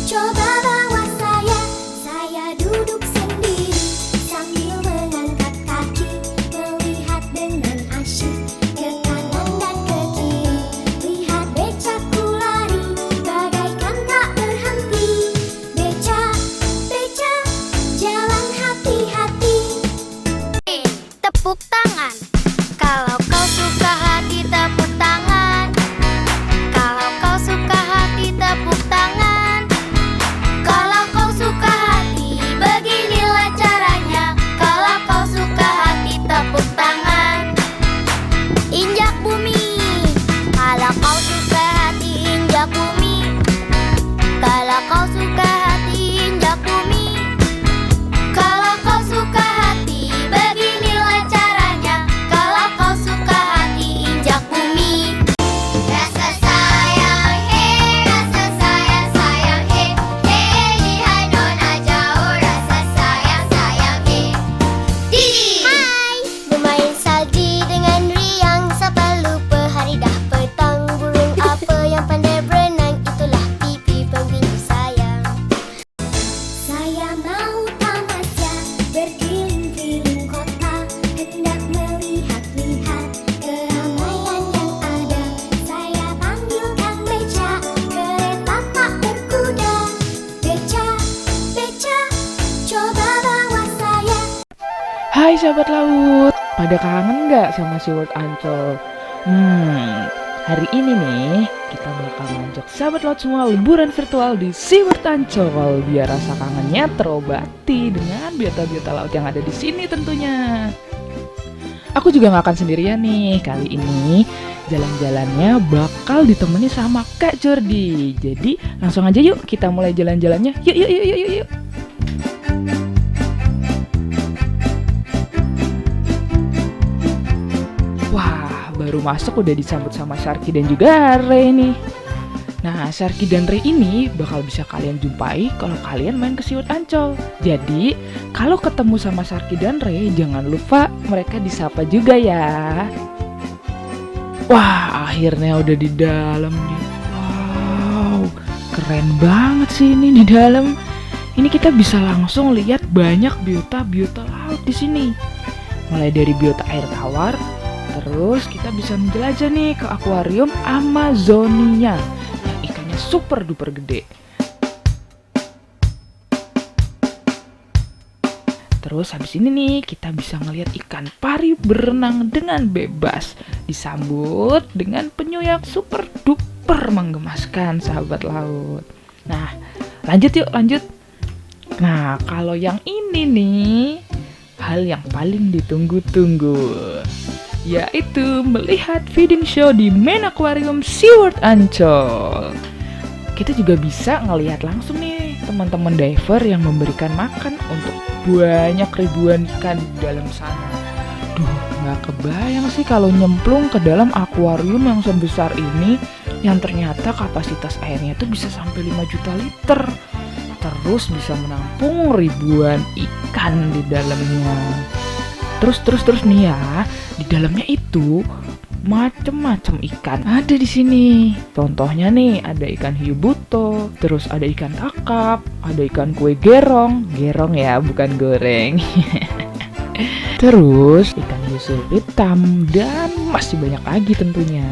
Coba bawa saya duduk sendiri sambil mengangkat kaki, melihat dengan asyik ke kanan dan ke kiri. Lihat becakku lari, bagaikan tak berhenti. Beca, jalan hati-hati. Tepuk tangan. Kalau kau suka hati, tepuk tangan. Kalau kau suka hati, tepuk tangan. Kalau kau suka hati, beginilah caranya. Kalau kau suka hati, tepuk tangan. Injak bumi. Kalau kau suka hati, injak bumi. Kalau kau suka hati, injak bumi. Kalau kau suka hati, beginilah caranya. Kalau kau suka hati, injak bumi. Rasa sayang, rasa sayang, sayang, lihat nona jauh. Rasa sayang, sayang, Didi. Hai, bermain salji dengan riang. Sapa lupa hari dah petang. Burung apa yang pandai berenang, itulah pipi penghuni sayang. Saya mau tamasya berkeliling-keliling kota, hendak melihat-lihat keramaian yang ada. Saya panggil Kang Beca, kereta tak berkuda. Beca, coba bawa saya. Hai sahabat laut, pada kangen nggak sama SeaWorld Ancol? Hari ini nih kita bakal ngajak sahabat laut semua liburan virtual di SeaWorld Ancol biar rasa kangennya terobati dengan biota-biota laut yang ada di sini tentunya. Aku juga nggak akan sendirian nih, kali ini jalan-jalannya bakal ditemani sama Kak Jordi. Jadi langsung aja yuk kita mulai jalan-jalannya. Yuk. Wah, baru masuk udah disambut sama Sharky dan juga Ray nih. Nah, Sharky dan Ray ini bakal bisa kalian jumpai kalau kalian main ke SeaWorld Ancol. Jadi, kalau ketemu sama Sharky dan Ray, jangan lupa mereka disapa juga ya. Wah, akhirnya udah di dalam nih. Wow, keren banget sih ini di dalam. Ini kita bisa langsung lihat banyak biota-biota laut di sini. Mulai dari biota air tawar, terus kita bisa menjelajah nih ke akuarium Amazonia yang ikannya super duper gede. Terus habis ini nih kita bisa ngelihat ikan pari berenang dengan bebas, disambut dengan penyu yang super duper menggemaskan sahabat laut. Nah, lanjut. Nah, kalau yang ini nih, hal yang paling ditunggu-tunggu, yaitu melihat feeding show di main aquarium SeaWorld Ancol. Kita juga bisa ngelihat langsung nih teman-teman diver yang memberikan makan untuk banyak ribuan ikan di dalam sana. Duh, nggak kebayang sih kalau nyemplung ke dalam akuarium yang sebesar ini, yang ternyata kapasitas airnya tuh bisa sampai 5 juta liter. Terus bisa menampung ribuan ikan di dalamnya. Terus nih ya, di dalamnya itu macem-macem ikan ada di sini. Contohnya nih, ada ikan hiu buto, terus ada ikan kakap, ada ikan kue gerong ya, bukan goreng. Terus ikan hiu sirip hitam dan masih banyak lagi tentunya.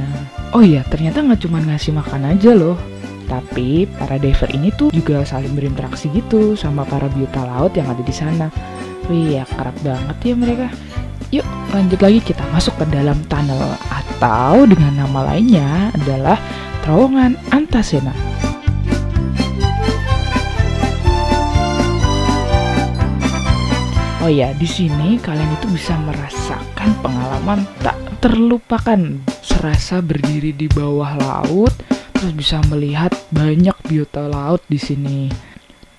Oh iya, ternyata nggak cuma ngasih makan aja loh, tapi para diver ini tuh juga saling berinteraksi gitu sama para biota laut yang ada di sana. Wih, ya kerap banget ya mereka. Yuk lanjut lagi, kita masuk ke dalam tunnel atau dengan nama lainnya adalah terowongan Antasena. Oh ya, di sini kalian itu bisa merasakan pengalaman tak terlupakan, serasa berdiri di bawah laut, terus bisa melihat banyak biota laut di sini.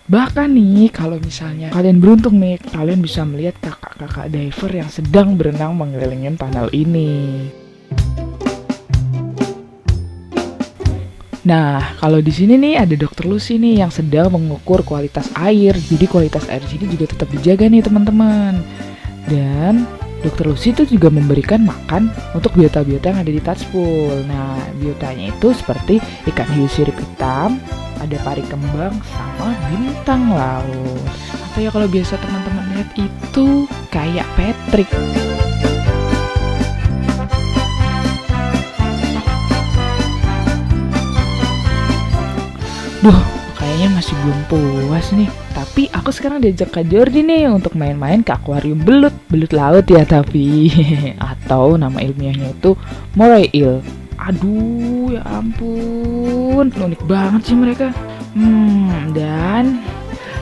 Bahkan nih, kalau misalnya kalian beruntung nih, kalian bisa melihat kakak-kakak diver yang sedang berenang mengelilingi tunnel ini. Nah, kalau di sini nih ada Dokter Lucy nih yang sedang mengukur kualitas air. Jadi kualitas air di sini juga tetap dijaga nih teman-teman. Dan Dokter Lucy itu juga memberikan makan untuk biota-biota yang ada di touch pool. Nah, biotanya itu seperti ikan hiu sirip hitam, ada pari kembang sama bintang laut. Atau ya kalau biasa teman-teman lihat itu kayak Patrick. Duh, kayaknya masih belum puas nih. Tapi aku sekarang diajak Kak Jordi nih untuk main-main ke akuarium belut laut ya tapi. Atau nama ilmiahnya itu moray eel. Aduh, ya ampun, unik banget sih mereka. Dan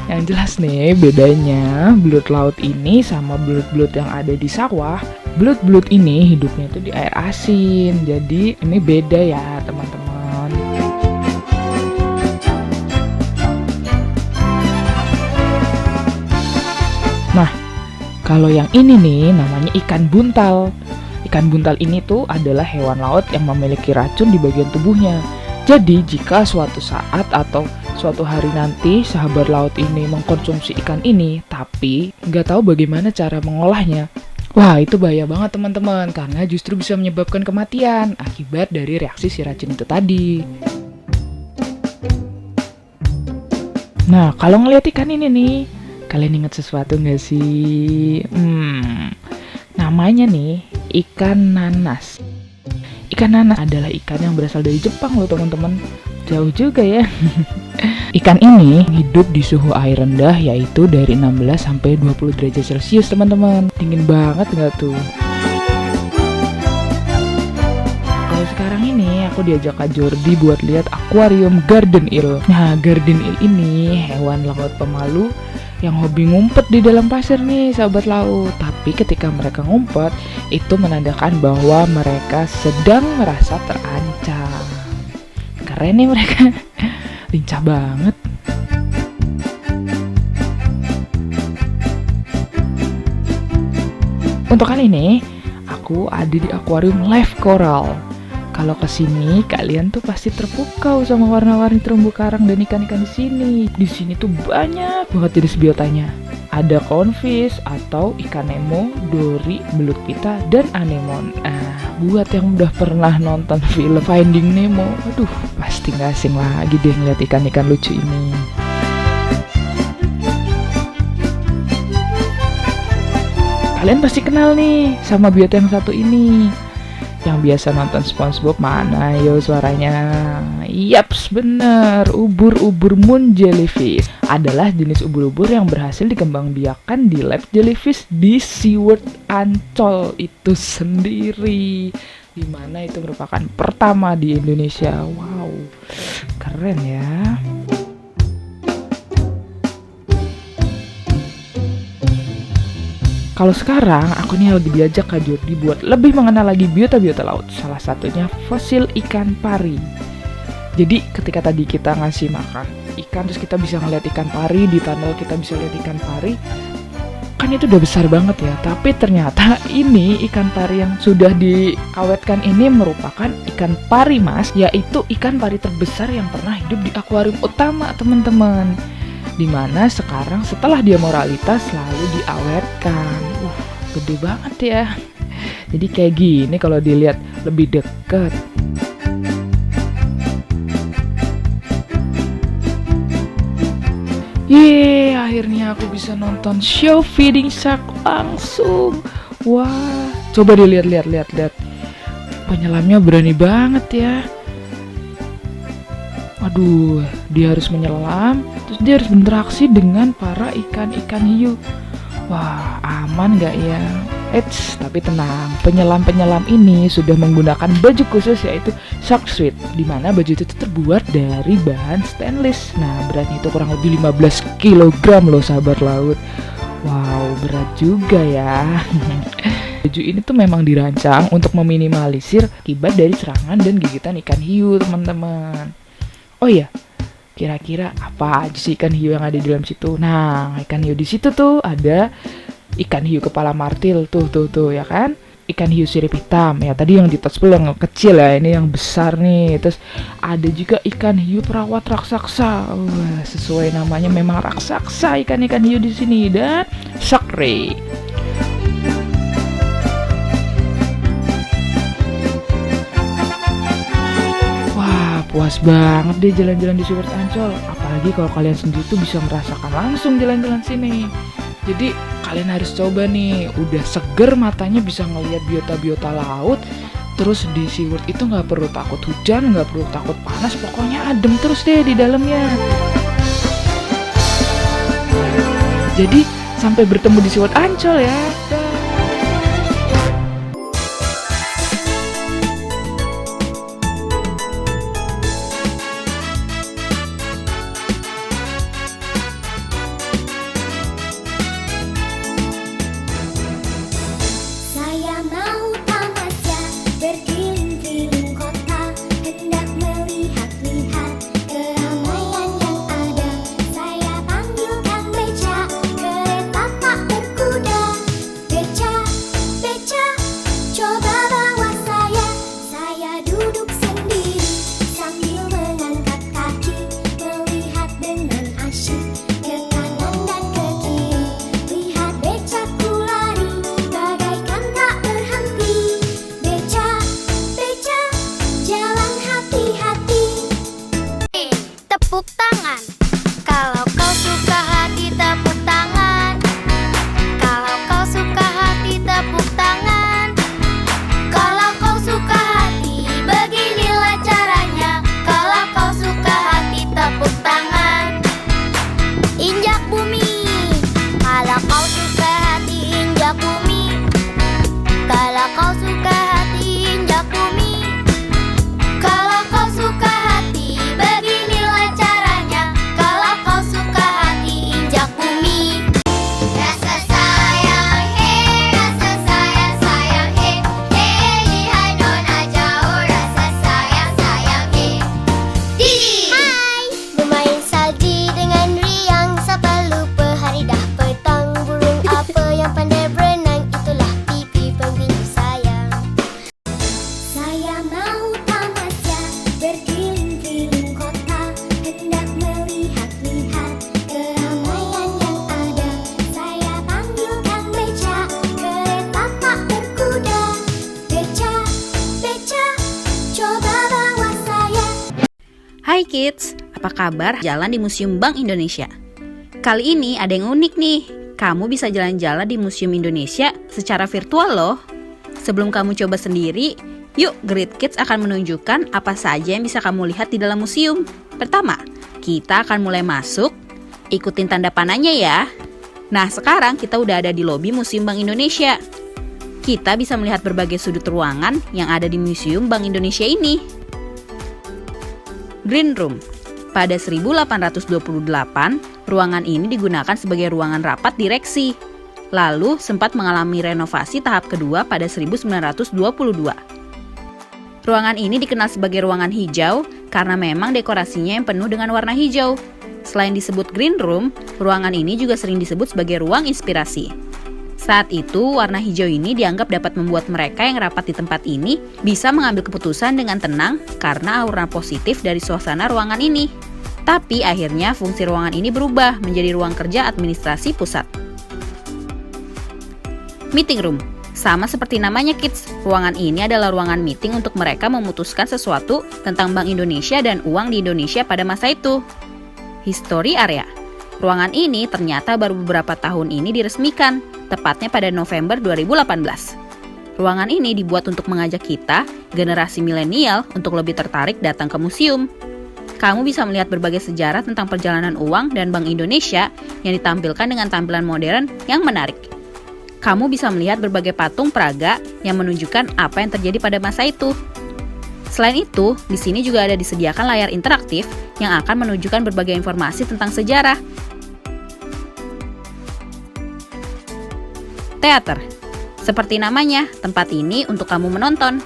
yang jelas nih bedanya belut laut ini sama belut-belut yang ada di sawah. Belut-belut ini hidupnya itu di air asin. Jadi ini beda ya teman-teman. Nah, kalau yang ini nih namanya ikan buntal. Ikan buntal ini tuh adalah hewan laut yang memiliki racun di bagian tubuhnya. Jadi jika suatu saat atau suatu hari nanti sahabat laut ini mengkonsumsi ikan ini, tapi nggak tahu bagaimana cara mengolahnya, wah itu bahaya banget teman-teman, karena justru bisa menyebabkan kematian akibat dari reaksi si racun itu tadi. Nah, kalau ngeliat ikan ini nih, kalian ingat sesuatu nggak sih? Namanya nih ikan nanas. Ikan nanas adalah ikan yang berasal dari Jepang loh teman-teman. Jauh juga ya. Ikan ini hidup di suhu air rendah yaitu dari 16 sampai 20 derajat Celcius teman-teman. Dingin banget nggak tuh? Kalau sekarang ini aku diajak Kak Jordi buat lihat akuarium garden eel. Nah, garden eel ini hewan laut pemalu yang hobi ngumpet di dalam pasir nih sahabat laut. Tapi ketika mereka ngumpet, itu menandakan bahwa mereka sedang merasa terancam. Keren nih mereka. Lincah banget. Untuk kali ini, aku ada di akuarium live coral. Kalau kesini, kalian tuh pasti terpukau sama warna-warni terumbu karang dan ikan-ikan di sini. Di sini tuh banyak banget jenis biotanya. Ada clownfish atau ikan nemo, dori, belut pita, dan anemon. Buat yang udah pernah nonton film Finding Nemo, aduh, pasti nggak asing lagi deh ngeliat ikan-ikan lucu ini. Kalian pasti kenal nih sama biota yang satu ini. Yang biasa nonton SpongeBob, mana yo suaranya? Yaps, bener, ubur-ubur moon jellyfish adalah jenis ubur-ubur yang berhasil dikembangbiakan di lab jellyfish di SeaWorld Ancol itu sendiri, dimana itu merupakan pertama di Indonesia. Wow, keren ya. Kalau sekarang aku nih lagi diajak Kak Jordi buat lebih mengenal lagi biota-biota laut. Salah satunya fosil ikan pari. Jadi ketika tadi kita ngasih makan ikan, terus kita bisa ngeliat ikan pari di tunnel, kita bisa lihat ikan pari. Kan itu udah besar banget ya. Tapi ternyata ini ikan pari yang sudah diawetkan ini merupakan ikan pari mas, yaitu ikan pari terbesar yang pernah hidup di akuarium utama teman-teman. Dimana sekarang setelah dia moralitas selalu diawetkan. Gede banget ya. Jadi kayak gini kalau dilihat lebih deket. Yeay, akhirnya aku bisa nonton show feeding shark langsung. Wah, coba dilihat. Penyelamnya berani banget ya. Aduh, dia harus menyelam, terus dia harus berinteraksi dengan para ikan-ikan hiu. Wah, aman gak ya? Tapi tenang, penyelam-penyelam ini sudah menggunakan baju khusus yaitu shark suit, dimana baju itu terbuat dari bahan stainless. Nah, beratnya itu kurang lebih 15 kg loh sahabat laut. Wow, berat juga ya. Baju ini tuh memang dirancang untuk meminimalisir akibat dari serangan dan gigitan ikan hiu teman-teman. Oh iya, kira-kira apa aja sih ikan hiu yang ada di dalam situ? Nah, ikan hiu di situ tuh ada ikan hiu kepala martil tuh ya kan? Ikan hiu sirip hitam ya, tadi yang di touchball yang kecil ya, ini yang besar nih. Terus ada juga ikan hiu perawat raksasa. Wah, sesuai namanya memang raksasa ikan-ikan hiu di sini, dan shark ray. Puas banget deh jalan-jalan di SeaWorld Ancol. Apalagi kalau kalian sendiri tuh bisa merasakan langsung jalan-jalan sini. Jadi kalian harus coba nih. Udah seger matanya bisa ngeliat biota-biota laut. Terus di SeaWorld itu nggak perlu takut hujan, nggak perlu takut panas. Pokoknya adem terus deh di dalamnya. Jadi sampai bertemu di SeaWorld Ancol ya. Dah. Saya mau tamasya berkeliling-keliling kota, hendak melihat-lihat keramaian yang ada. Saya panggil Kang Beca, kereta tak berkuda. Beca, beca, coba bawa saya. Saya duduk sendiri sambil mengangkat kaki, melihat dengan asyik ke kanan dan ke kiri. Lihat becaku lari bagaikan tak berhenti. Beca, beca, jalan hati-hati. Tepuk tangan. Kalau kau suka hati, tepuk tangan. Kalau kau suka hati, tepuk tangan. Kalau kau suka hati, beginilah caranya. Kalau kau suka hati, tepuk tangan. Injak bumi. Kalau kau suka hati, injak bumi. Kalau kau suka hati, injak bumi. Kalau kau suka hati, beginilah caranya. Kalau kau suka hati, injak bumi. Rasa sayang, rasa sayang, sayang, lihat nona jauh. Rasa sayang, sayang, Didi. Hai, bermain salji dengan riang, sapa lupa hari dah petang. Burung apa yang pandai berenang, itulah pipi pengguna sayang. Saya mau tamasya berkeliling-keliling kota, hendak melihat-lihat keramaian yang ada. Saya panggil Kang Beca, kereta tak berkuda. Beca, beca, coba bawa saya. Hai kids, apa kabar? Jalan di Museum Bank Indonesia. Kali ini ada yang unik nih. Kamu bisa jalan-jalan di Museum Indonesia secara virtual loh. Sebelum kamu coba sendiri, yuk Great Kids akan menunjukkan apa saja yang bisa kamu lihat di dalam museum. Pertama, kita akan mulai masuk. Ikutin tanda panahnya ya. Nah, sekarang kita udah ada di lobi Museum Bank Indonesia. Kita bisa melihat berbagai sudut ruangan yang ada di Museum Bank Indonesia ini. Green Room. Pada 1828, ruangan ini digunakan sebagai ruangan rapat direksi. Lalu sempat mengalami renovasi tahap kedua pada 1922. Ruangan ini dikenal sebagai ruangan hijau karena memang dekorasinya yang penuh dengan warna hijau. Selain disebut Green Room, ruangan ini juga sering disebut sebagai ruang inspirasi. Saat itu, warna hijau ini dianggap dapat membuat mereka yang rapat di tempat ini bisa mengambil keputusan dengan tenang karena aura positif dari suasana ruangan ini. Tapi akhirnya fungsi ruangan ini berubah menjadi ruang kerja administrasi pusat. Meeting Room. Sama seperti namanya kids, ruangan ini adalah ruangan meeting untuk mereka memutuskan sesuatu tentang Bank Indonesia dan uang di Indonesia pada masa itu. History Area. Ruangan ini ternyata baru beberapa tahun ini diresmikan, tepatnya pada November 2018. Ruangan ini dibuat untuk mengajak kita, generasi milenial, untuk lebih tertarik datang ke museum. Kamu bisa melihat berbagai sejarah tentang perjalanan uang dan Bank Indonesia yang ditampilkan dengan tampilan modern yang menarik. Kamu bisa melihat berbagai patung peraga yang menunjukkan apa yang terjadi pada masa itu. Selain itu, di sini juga ada disediakan layar interaktif yang akan menunjukkan berbagai informasi tentang sejarah. Teater. Seperti namanya, tempat ini untuk kamu menonton.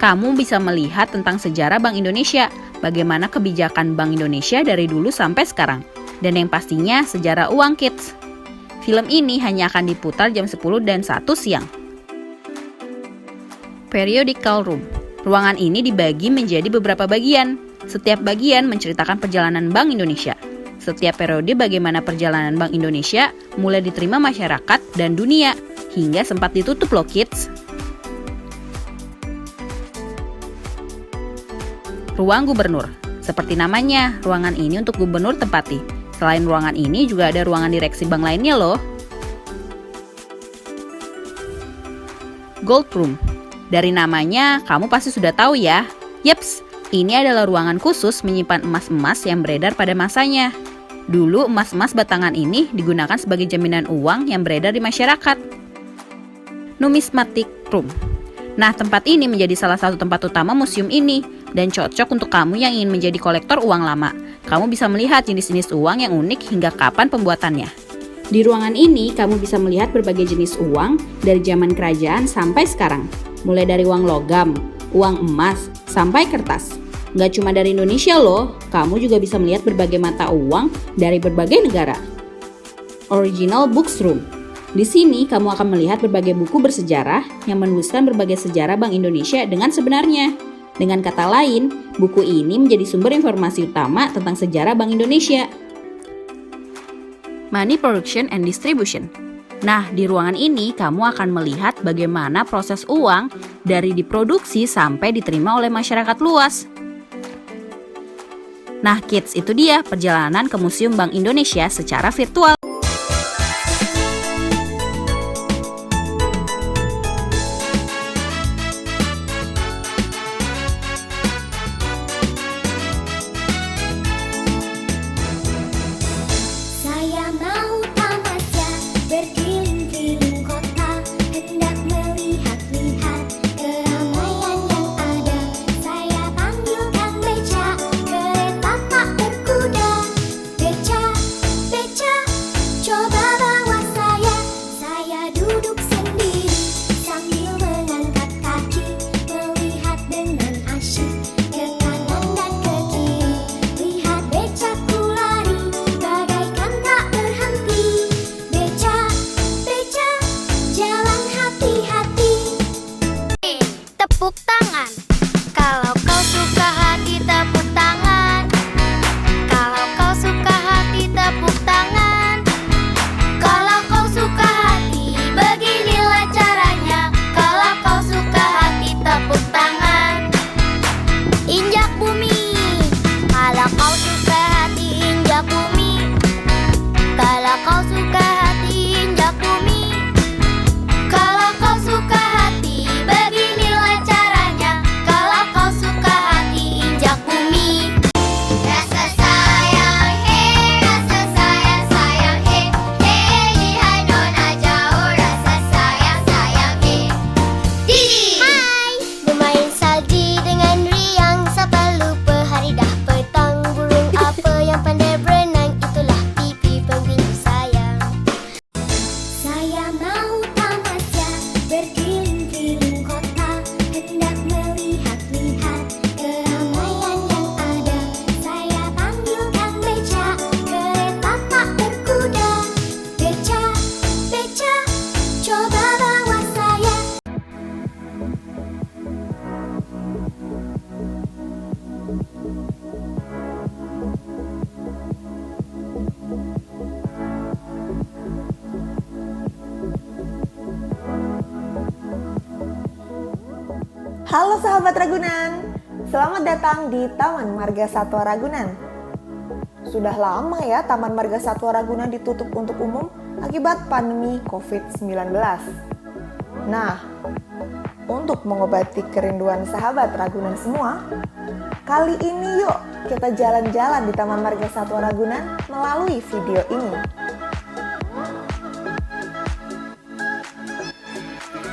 Kamu bisa melihat tentang sejarah Bank Indonesia, bagaimana kebijakan Bank Indonesia dari dulu sampai sekarang, dan yang pastinya sejarah uang kids. Film ini hanya akan diputar jam 10 dan 1 siang. Periodical Room. Ruangan ini dibagi menjadi beberapa bagian. Setiap bagian menceritakan perjalanan Bank Indonesia. Setiap periode bagaimana perjalanan Bank Indonesia mulai diterima masyarakat dan dunia, hingga sempat ditutup loh kids. Ruang Gubernur. Seperti namanya, ruangan ini untuk gubernur tempati. Selain ruangan ini juga ada ruangan direksi bank lainnya loh. Gold Room. Dari namanya, kamu pasti sudah tahu ya. Yeps, ini adalah ruangan khusus menyimpan emas-emas yang beredar pada masanya. Dulu emas-emas batangan ini digunakan sebagai jaminan uang yang beredar di masyarakat. Numismatic Room. Nah, tempat ini menjadi salah satu tempat utama museum ini dan cocok untuk kamu yang ingin menjadi kolektor uang lama. Kamu bisa melihat jenis-jenis uang yang unik hingga kapan pembuatannya. Di ruangan ini, kamu bisa melihat berbagai jenis uang dari zaman kerajaan sampai sekarang. Mulai dari uang logam, uang emas, sampai kertas. Nggak cuma dari Indonesia loh, kamu juga bisa melihat berbagai mata uang dari berbagai negara. Original Books Room. Di sini kamu akan melihat berbagai buku bersejarah yang menuliskan berbagai sejarah Bank Indonesia dengan sebenarnya. Dengan kata lain, buku ini menjadi sumber informasi utama tentang sejarah Bank Indonesia. Money Production and Distribution. Nah, di ruangan ini kamu akan melihat bagaimana proses uang dari diproduksi sampai diterima oleh masyarakat luas. Nah, kids, itu dia perjalanan ke Museum Bank Indonesia secara virtual. Saya mau tamasya berkeliling-keliling kota, hendak melihat-lihat keramaian yang ada. Saya panggil Kang Beca, kereta tak berkuda. Beca, beca, coba bawa saya duduk sendiri sambil mengangkat kaki, melihat dengan asyik ke kanan dan ke kiri. Lihat becaku lari bagaikan tak berhenti. Beca, beca, jalan hati-hati. Tepuk tangan. Kalau kau suka hati, tepuk tangan. Kalau kau suka hati, tepuk tangan. Kalau kau suka hati, beginilah caranya. Kalau kau suka hati, tepuk tangan. Injak bumi. Kalau kau suka hati, injak bumi. Kalau kau suka hati, injak bumi. Kalau kau suka hati, beginilah caranya. Kalau kau suka hati, injak bumi. Rasa sayang, rasa sayang, sayang, lihat nona jauh. Rasa sayang, sayang, Hai, bermain salji dengan riang. Siapa lupa hari dah petang. Burung apa yang pandai berenang, itulah pipi pengguna sayang. Saya mau tamasya berkeliling-keliling kota, hendak melihat-lihat keramaian yang ada. Saya panggil Kang Beca, kereta tak berkuda. Beca, beca, coba bawa saya. Halo sahabat Ragunan, selamat datang di Taman Marga Satwa Ragunan. Sudah lama ya Taman Marga Satwa Ragunan ditutup untuk umum akibat pandemi COVID-19. Nah, untuk mengobati kerinduan sahabat Ragunan semua, kali ini yuk kita jalan-jalan di Taman Marga Satwa Ragunan melalui video ini.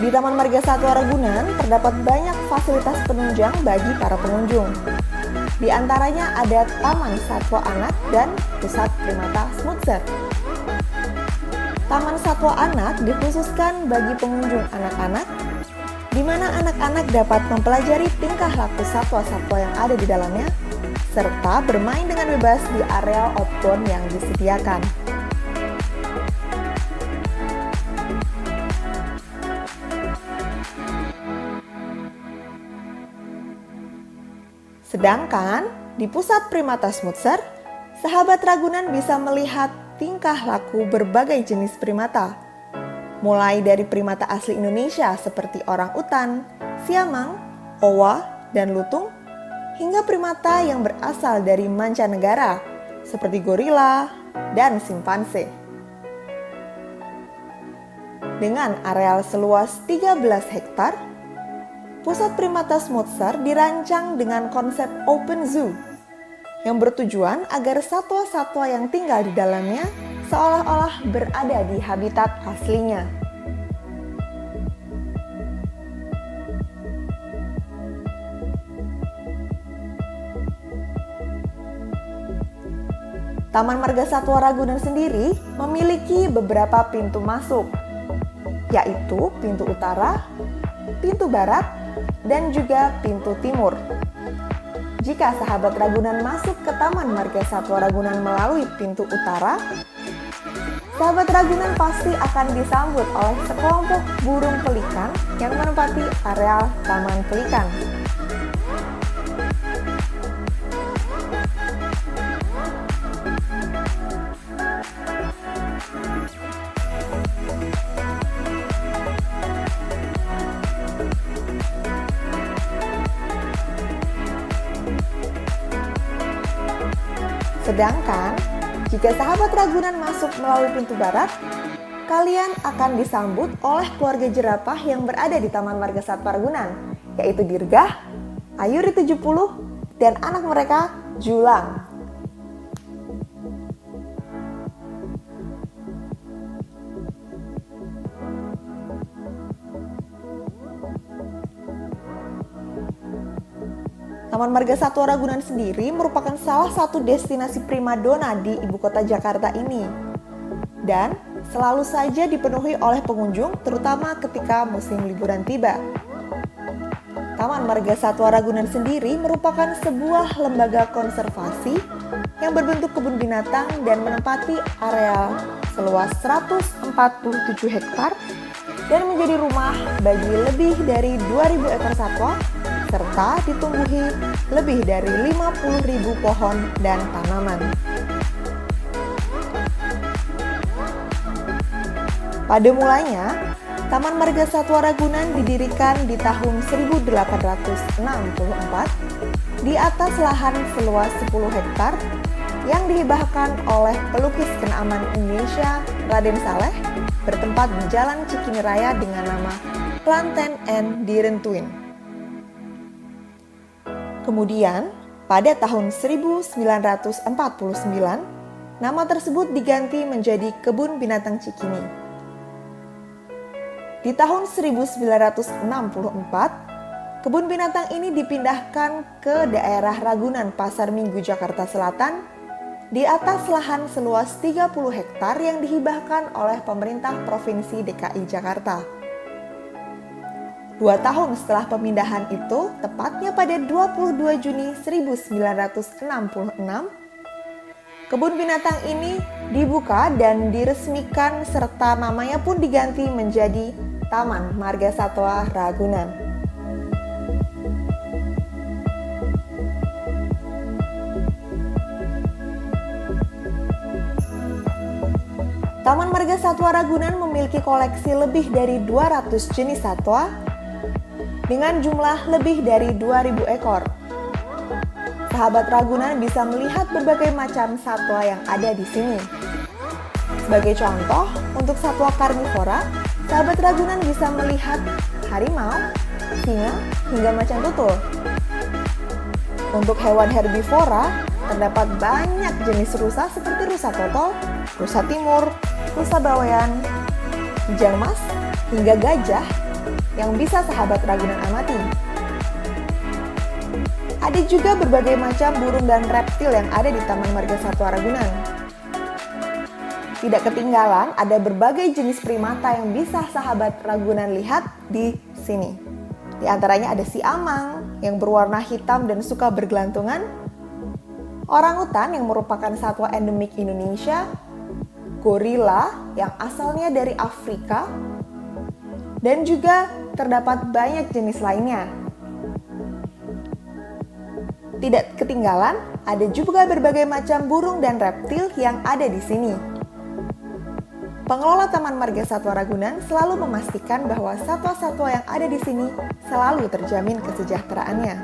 Di Taman Marga Satwa Ragunan terdapat banyak fasilitas penunjang bagi para pengunjung. Di antaranya ada Taman Satwa Anak dan Pusat Primata Smutser. Taman Satwa Anak dikhususkan bagi pengunjung anak-anak, di mana anak-anak dapat mempelajari tingkah laku satwa-satwa yang ada di dalamnya, serta bermain dengan bebas di areal outbound yang disediakan. Sedangkan di Pusat Primata Smutser, sahabat Ragunan bisa melihat tingkah laku berbagai jenis primata. Mulai dari primata asli Indonesia seperti orang utan, siamang, owa, dan lutung, hingga primata yang berasal dari mancanegara seperti gorila dan simpanse. Dengan areal seluas 13 hektar, pusat primata Smutser dirancang dengan konsep open zoo yang bertujuan agar satwa-satwa yang tinggal di dalamnya seolah-olah berada di habitat aslinya. Taman Marga Satwa Ragunan sendiri memiliki beberapa pintu masuk, yaitu pintu utara, pintu barat, dan juga pintu timur. Jika sahabat Ragunan masuk ke Taman Marga Satwa Ragunan melalui pintu utara, sahabat Ragunan pasti akan disambut oleh sekelompok burung pelikan yang menempati areal Taman Pelikan. Sedangkan, jika sahabat Ragunan masuk melalui pintu barat, kalian akan disambut oleh keluarga jerapah yang berada di Taman Marga Satwa Ragunan, yaitu Dirgah, Ayuri 70, dan anak mereka Julang. Taman Marga Satwa Ragunan sendiri merupakan salah satu destinasi primadona di ibu kota Jakarta ini. Dan selalu saja dipenuhi oleh pengunjung, terutama ketika musim liburan tiba. Taman Marga Satwa Ragunan sendiri merupakan sebuah lembaga konservasi yang berbentuk kebun binatang dan menempati areal seluas 147 hektar dan menjadi rumah bagi lebih dari 2.000 ekor satwa serta ditumbuhi lebih dari 50.000 pohon dan tanaman. Pada mulanya, Taman Marga Satwa Ragunan didirikan di tahun 1864 di atas lahan seluas 10 hektar yang dihibahkan oleh pelukis kenamaan Indonesia Raden Saleh bertempat di Jalan Cikini Raya dengan nama Planten and Direntuin. Kemudian, pada tahun 1949, nama tersebut diganti menjadi Kebun Binatang Cikini. Di tahun 1964, kebun binatang ini dipindahkan ke daerah Ragunan Pasar Minggu Jakarta Selatan di atas lahan seluas 30 hektar yang dihibahkan oleh pemerintah Provinsi DKI Jakarta. 2 tahun setelah pemindahan itu, tepatnya pada 22 Juni 1966, kebun binatang ini dibuka dan diresmikan serta namanya pun diganti menjadi Taman Marga Satwa Ragunan. Taman Marga Satwa Ragunan memiliki koleksi lebih dari 200 jenis satwa dengan jumlah lebih dari 2.000 ekor. Sahabat Ragunan bisa melihat berbagai macam satwa yang ada di sini. Sebagai contoh, untuk satwa karnivora, sahabat Ragunan bisa melihat harimau, singa, hingga macan tutul. Untuk hewan herbivora, terdapat banyak jenis rusa seperti rusa totol, rusa timur, rusa bawean, kijang mas, hingga gajah yang bisa sahabat Ragunan amati. Ada juga berbagai macam burung dan reptil yang ada di Taman Marga Satwa Ragunan. Tidak ketinggalan, ada berbagai jenis primata yang bisa sahabat Ragunan lihat di sini. Di antaranya ada siamang yang berwarna hitam dan suka bergelantungan, orangutan yang merupakan satwa endemik Indonesia, gorila yang asalnya dari Afrika, dan juga terdapat banyak jenis lainnya. Tidak ketinggalan, ada juga berbagai macam burung dan reptil yang ada di sini. Pengelola Taman Marga Satwa Ragunan selalu memastikan bahwa satwa-satwa yang ada di sini selalu terjamin kesejahteraannya.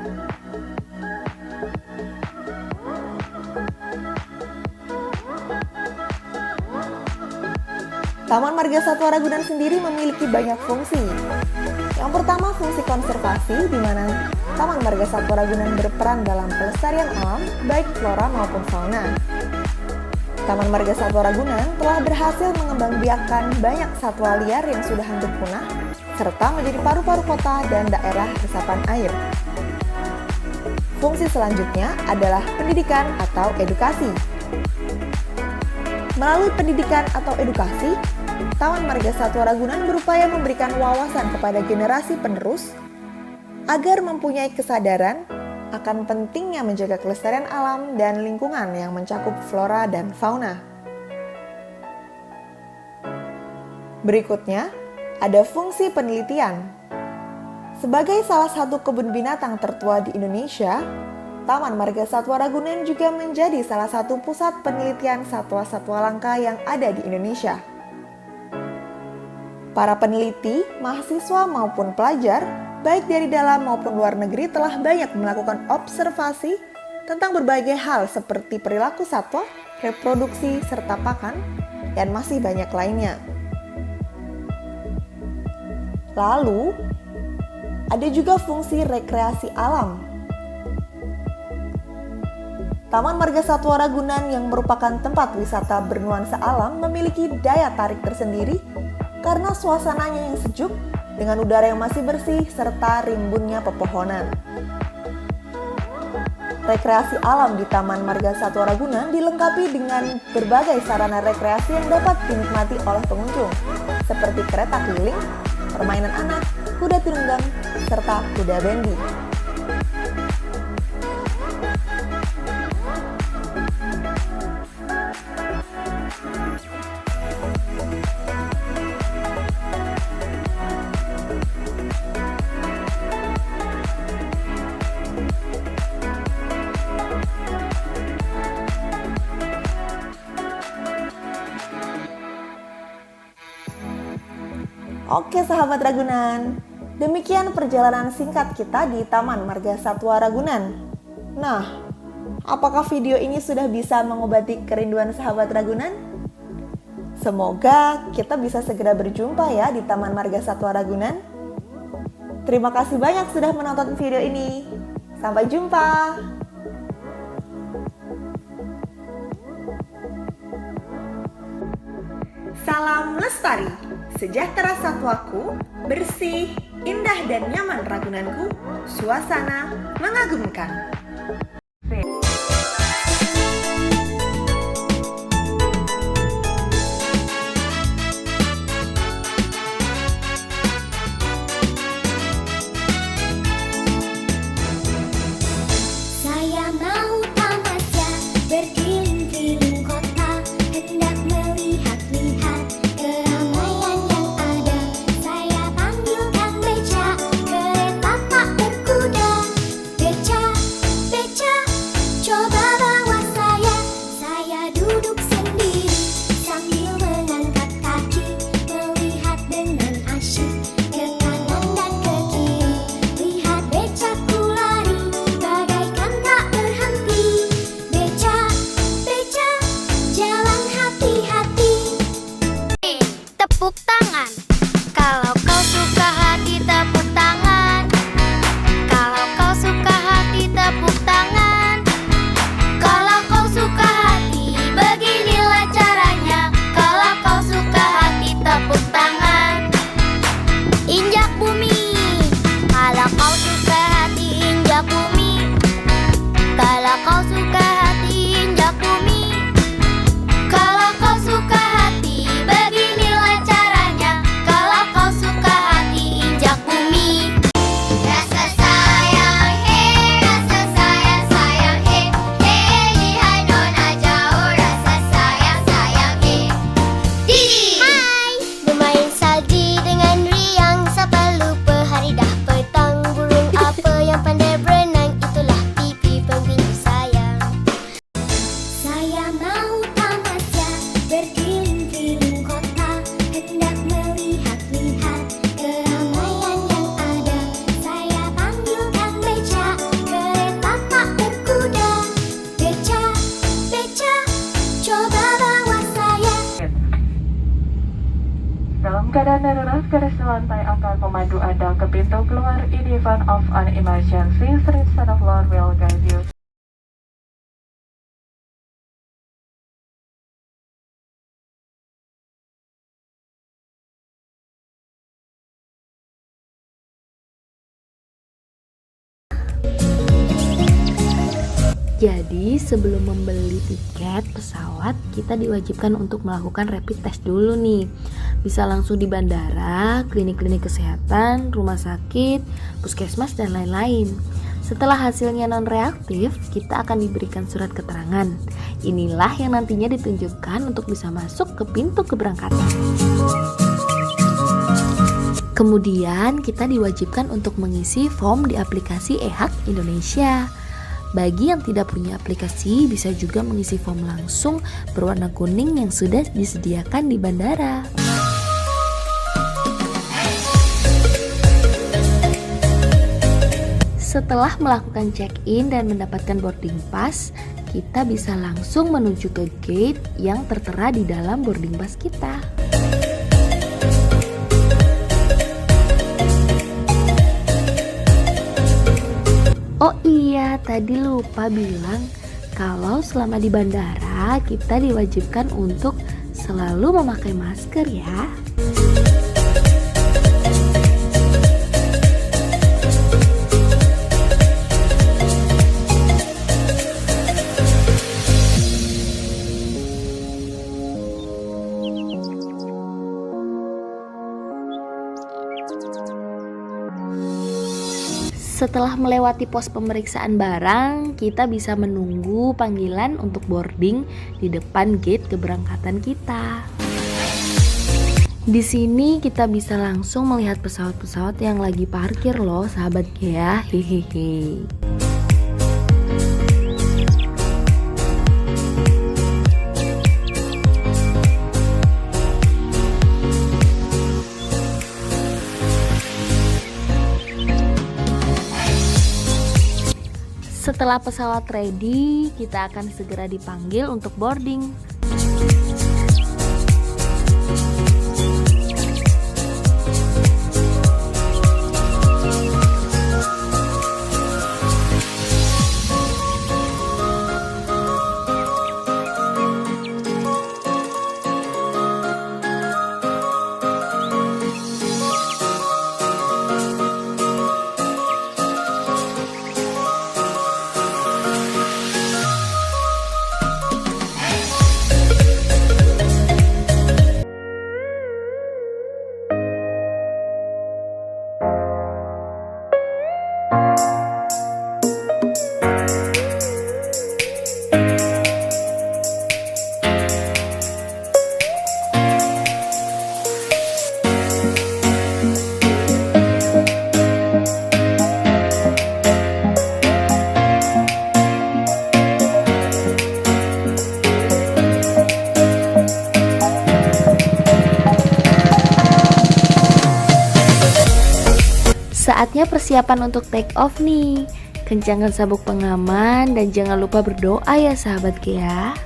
Taman Marga Satwa Ragunan sendiri memiliki banyak fungsi. Yang pertama, fungsi konservasi, di mana Taman Marga Satwa Ragunan berperan dalam pelestarian alam, baik flora maupun fauna. Taman Marga Satwa Ragunan telah berhasil mengembangbiakkan banyak satwa liar yang sudah hampir punah, serta menjadi paru-paru kota dan daerah resapan air. Fungsi selanjutnya adalah pendidikan atau edukasi. Melalui pendidikan atau edukasi, Taman Marga Satwa Ragunan berupaya memberikan wawasan kepada generasi penerus agar mempunyai kesadaran akan pentingnya menjaga kelestarian alam dan lingkungan yang mencakup flora dan fauna. Berikutnya, ada fungsi penelitian. Sebagai salah satu kebun binatang tertua di Indonesia, Taman Marga Satwa Ragunan juga menjadi salah satu pusat penelitian satwa-satwa langka yang ada di Indonesia. Para peneliti, mahasiswa maupun pelajar, baik dari dalam maupun luar negeri telah banyak melakukan observasi tentang berbagai hal seperti perilaku satwa, reproduksi, serta pakan, dan masih banyak lainnya. Lalu, ada juga fungsi rekreasi alam. Taman Marga Satwa Ragunan yang merupakan tempat wisata bernuansa alam memiliki daya tarik tersendiri karena suasananya yang sejuk dengan udara yang masih bersih serta rimbunnya pepohonan. Rekreasi alam di Taman Marga Satwa Ragunan dilengkapi dengan berbagai sarana rekreasi yang dapat dinikmati oleh pengunjung, seperti kereta keliling, permainan anak, kuda tunggang, serta kuda bendi. Oke sahabat Ragunan, demikian perjalanan singkat kita di Taman Marga Satwa Ragunan. Nah, apakah video ini sudah bisa mengobati kerinduan sahabat Ragunan? Semoga kita bisa segera berjumpa ya di Taman Marga Satwa Ragunan. Terima kasih banyak sudah menonton video ini. Sampai jumpa. Salam lestari, sejahtera satwaku, bersih, indah dan nyaman Ragunanku, suasana mengagumkan. Saya mau tamasya berkeliling-keliling kota, hendak melihat-lihat keramaian yang ada. Saya panggil Kang Beca, kereta tak berkuda. Beca, beca, coba bawa saya duduk sendiri sambil mengangkat kaki, melihat dengan asyik ke kanan dan ke kiri. Lihat becaku lari bagaikan tak berhenti. Beca, beca, jalan hati-hati. Tepuk tangan. Kalau kau suka hati, tepuk tangan. Kalau kau suka hati, tepuk tangan. Kalau kau suka hati, beginilah caranya. Kalau kau suka hati, tepuk tangan. Injak bumi. Kalau kau suka hati, injak bumi. Kalau kau suka hati, injak bumi. Kalau kau suka hati, beginilah caranya. Kalau kau suka hati, injak bumi. Rasa sayang, rasa sayang, sayang, lihat nona jauh. Rasa sayang, sayang, Didi. Hai, bermain salji dengan riang, sampai lupa hari dah petang. Burung apa yang pandai berenang, itulah pipi pembina sayang. Saya mau tamasya berkeliling-keliling kota, hendak melihat-lihat keramaian yang ada. Saya panggil Kang Beca, kereta tak berkuda. Beca, beca, coba bawa saya. Dalam keadaan darurat, garis lantai akan memandu Anda ke pintu keluar. In the event of an emergency, Street Son of Lord will guide you. Jadi sebelum membeli tiket pesawat, kita diwajibkan untuk melakukan rapid test dulu nih. Bisa langsung di bandara, klinik-klinik kesehatan, rumah sakit, puskesmas, dan lain-lain. Setelah hasilnya non-reaktif, kita akan diberikan surat keterangan. Inilah yang nantinya ditunjukkan untuk bisa masuk ke pintu keberangkatan. Kemudian kita diwajibkan untuk mengisi form di aplikasi eHak Indonesia. Bagi yang tidak punya aplikasi, bisa juga mengisi form langsung berwarna kuning yang sudah disediakan di bandara. Setelah melakukan check-in dan mendapatkan boarding pass, kita bisa langsung menuju ke gate yang tertera di dalam boarding pass kita. Oh iya, tadi lupa bilang kalau selama di bandara kita diwajibkan untuk selalu memakai masker ya. Setelah melewati pos pemeriksaan barang, kita bisa menunggu panggilan untuk boarding di depan gate keberangkatan kita. Di sini kita bisa langsung melihat pesawat-pesawat yang lagi parkir loh, sahabat ya. Hehehe. Setelah pesawat ready, kita akan segera dipanggil untuk boarding. Saatnya persiapan untuk take off nih. Kencangkan sabuk pengaman dan jangan lupa berdoa ya sahabat ya.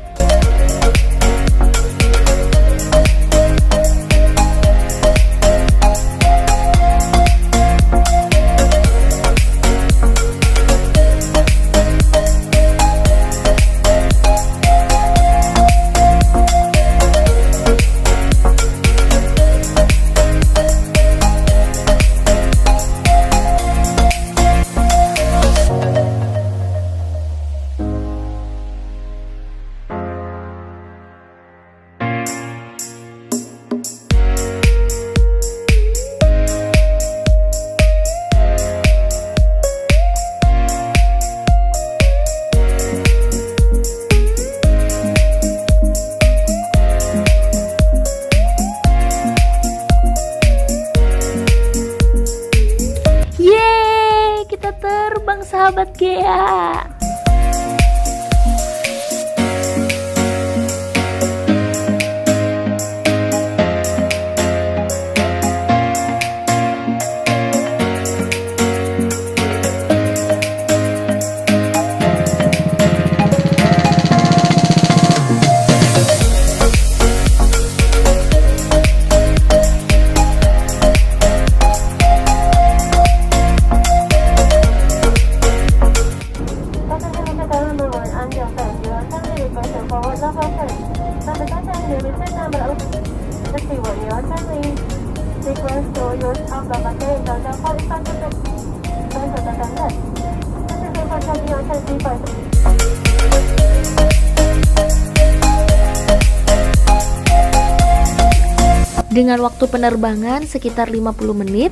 Sahabat Gea. Festival Ion Family. Request to use umbrella material dan kualitas untuk bertetangan. Festival Ion Festival. Dengan waktu penerbangan sekitar 50 menit,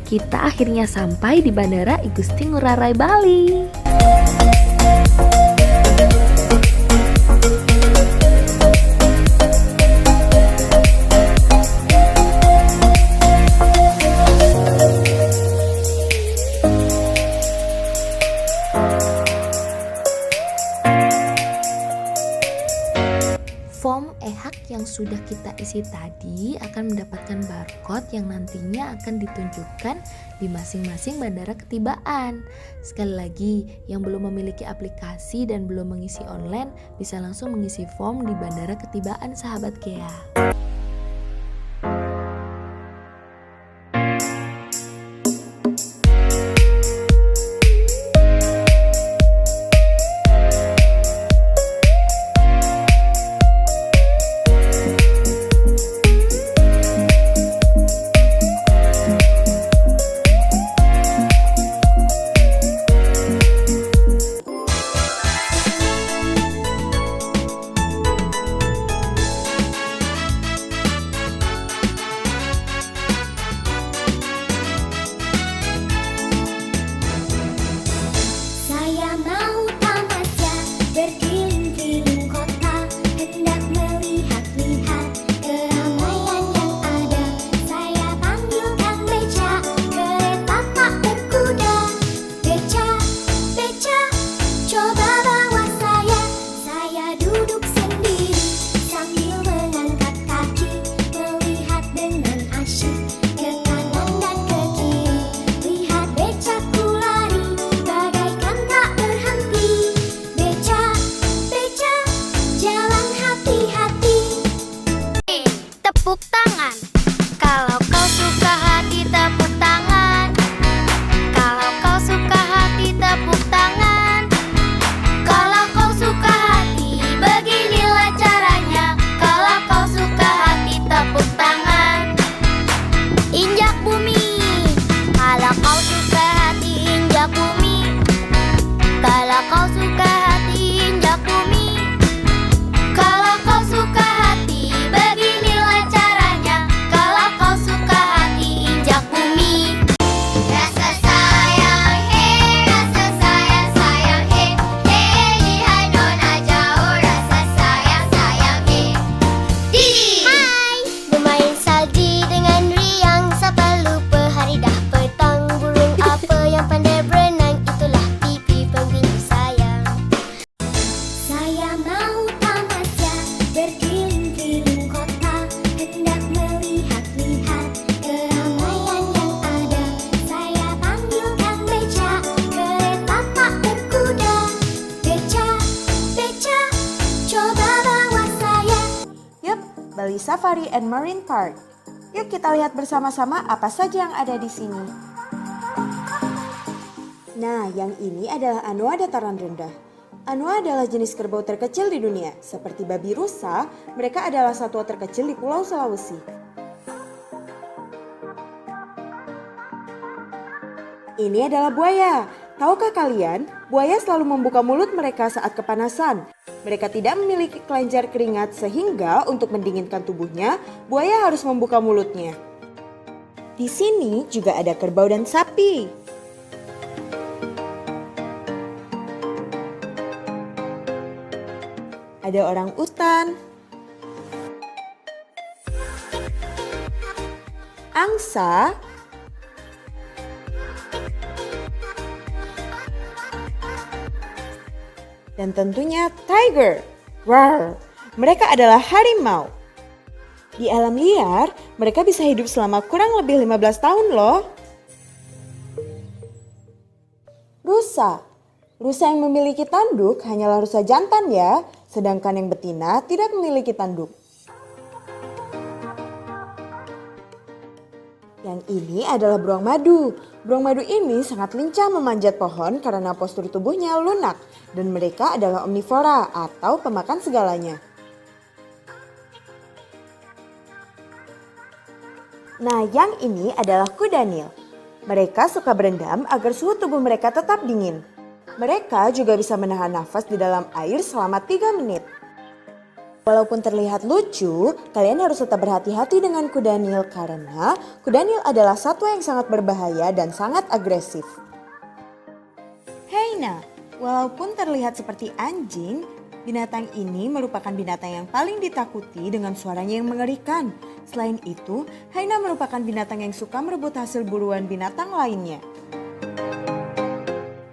kita akhirnya sampai di Bandara Igusti Ngurah Rai Bali. Form e-hak yang sudah kita isi tadi akan mendapatkan barcode yang nantinya akan ditunjukkan di masing-masing bandara ketibaan. Sekali lagi, yang belum memiliki aplikasi dan belum mengisi online bisa langsung mengisi form di bandara ketibaan sahabat Gea. Saya mau tamasya berkeliling-keliling kota, hendak melihat-lihat keramaian yang ada. Saya panggilkan beca, kereta tak berkuda. Beca, beca, coba bawa saya duduk sendiri sambil mengangkat kaki, melihat dengan asyik ke kanan dan ke kiri. Lihat becaku lari bagaikan tak berhenti. Beca, beca, jalan hati-hati. Tepuk tangan. Kalau kau suka hati, tepuk tangan. Kalau kau suka hati, tepuk tangan. Kalau kau suka hati, beginilah caranya. Kalau kau suka hati, tepuk tangan. Injak bumi. Kalau kau suka hati, injak bumi. Kalau kau suka hati, injak bumi. Kalau kau suka hati, beginilah caranya. Kalau kau suka hati, injak bumi. Rasa sayang, rasa sayang, sayang, lihat nona jauh. Rasa sayang, sayang, Hai, bermain salji dengan riang. Siapa lupa hari dah petang. Burung apa yang pandai berenang, itulah pipi pengguna sayang. Saya mau tamasya berkeliling-keliling kota, hendak melihat-lihat keramaian yang ada. Saya panggilkan beca, kereta tak berkuda. Beca, beca, coba bawa saya. Yup, Bali Safari and Marine Park. Yuk kita lihat bersama-sama apa saja yang ada di sini. Nah, yang ini adalah anoa dataran rendah. Anoa adalah jenis kerbau terkecil di dunia. Seperti babi rusa, mereka adalah satwa terkecil di Pulau Sulawesi. Ini adalah buaya. Tahukah kalian, buaya selalu membuka mulut mereka saat kepanasan. Mereka tidak memiliki kelenjar keringat sehingga untuk mendinginkan tubuhnya, buaya harus membuka mulutnya. Di sini juga ada kerbau dan sapi. Ada orang utan, angsa, dan tentunya tiger. Roar. Mereka adalah harimau. Di alam liar, mereka bisa hidup selama kurang lebih 15 tahun loh. Rusa. Rusa yang memiliki tanduk hanyalah rusa jantan ya, sedangkan yang betina tidak memiliki tanduk. Yang ini adalah beruang madu. Beruang madu ini sangat lincah memanjat pohon karena postur tubuhnya lunak dan mereka adalah omnivora atau pemakan segalanya. Nah, yang ini adalah kuda Nil. Mereka suka berendam agar suhu tubuh mereka tetap dingin. Mereka juga bisa menahan nafas di dalam air selama 3 menit. Walaupun terlihat lucu, kalian harus tetap berhati-hati dengan kuda Nil karena kuda Nil adalah satwa yang sangat berbahaya dan sangat agresif. Hyena, walaupun terlihat seperti anjing, binatang ini merupakan binatang yang paling ditakuti dengan suaranya yang mengerikan. Selain itu, hyena merupakan binatang yang suka merebut hasil buruan binatang lainnya.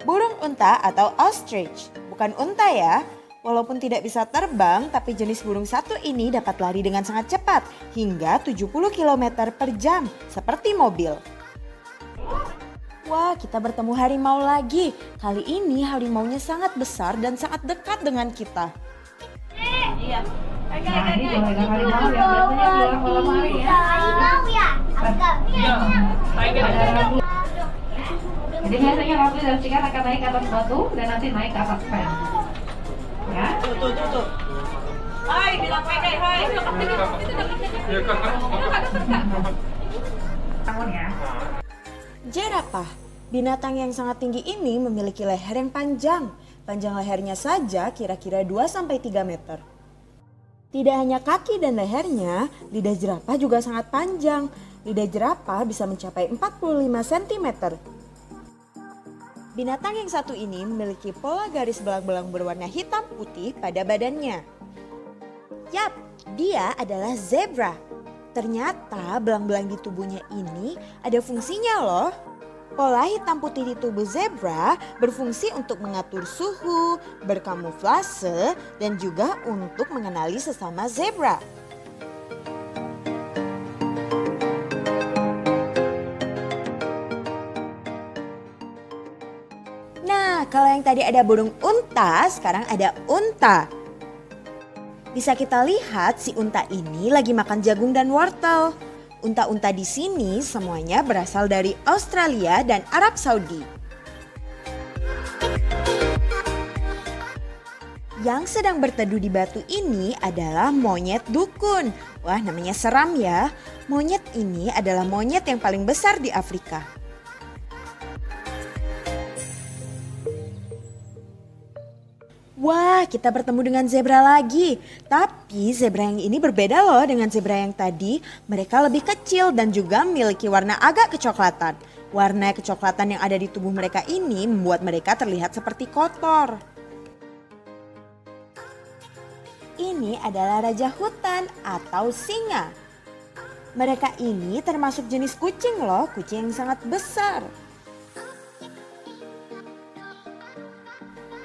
Burung unta atau ostrich, bukan unta ya. Walaupun tidak bisa terbang, tapi jenis burung satu ini dapat lari dengan sangat cepat, hingga 70 km per jam, seperti mobil. Wah, kita bertemu harimau lagi. Kali ini harimaunya sangat besar dan sangat dekat dengan kita. Nah, ini juga harimau yang biasanya pulang malam hari ya. Harimau ya? Jadi biasanya Rafli dan Cikar akan naik ke atas batu dan nanti naik ke atas pen. Ya? Tuh. Hai, bilang pede, hai. Bangun ya. Jerapah, binatang yang sangat tinggi ini memiliki leher yang panjang. Panjang lehernya saja kira-kira 2-3 meter. Tidak hanya kaki dan lehernya, lidah jerapah juga sangat panjang. Lidah jerapah bisa mencapai 45 cm. Binatang yang satu ini memiliki pola garis belang-belang berwarna hitam putih pada badannya. Yap, dia adalah zebra. Ternyata belang-belang di tubuhnya ini ada fungsinya loh. Pola hitam putih di tubuh zebra berfungsi untuk mengatur suhu, berkamuflase, dan juga untuk mengenali sesama zebra. Nah, kalau yang tadi ada burung unta, sekarang ada unta. Bisa kita lihat si unta ini lagi makan jagung dan wortel. Unta-unta di sini semuanya berasal dari Australia dan Arab Saudi. Yang sedang berteduh di batu ini adalah monyet dukun. Wah, namanya seram ya. Monyet ini adalah monyet yang paling besar di Afrika. Wah, kita bertemu dengan zebra lagi. Tapi zebra yang ini berbeda loh dengan zebra yang tadi. Mereka lebih kecil dan juga memiliki warna agak kecoklatan. Warna kecoklatan yang ada di tubuh mereka ini membuat mereka terlihat seperti kotor. Ini adalah raja hutan atau singa. Mereka ini termasuk jenis kucing loh, kucing yang sangat besar.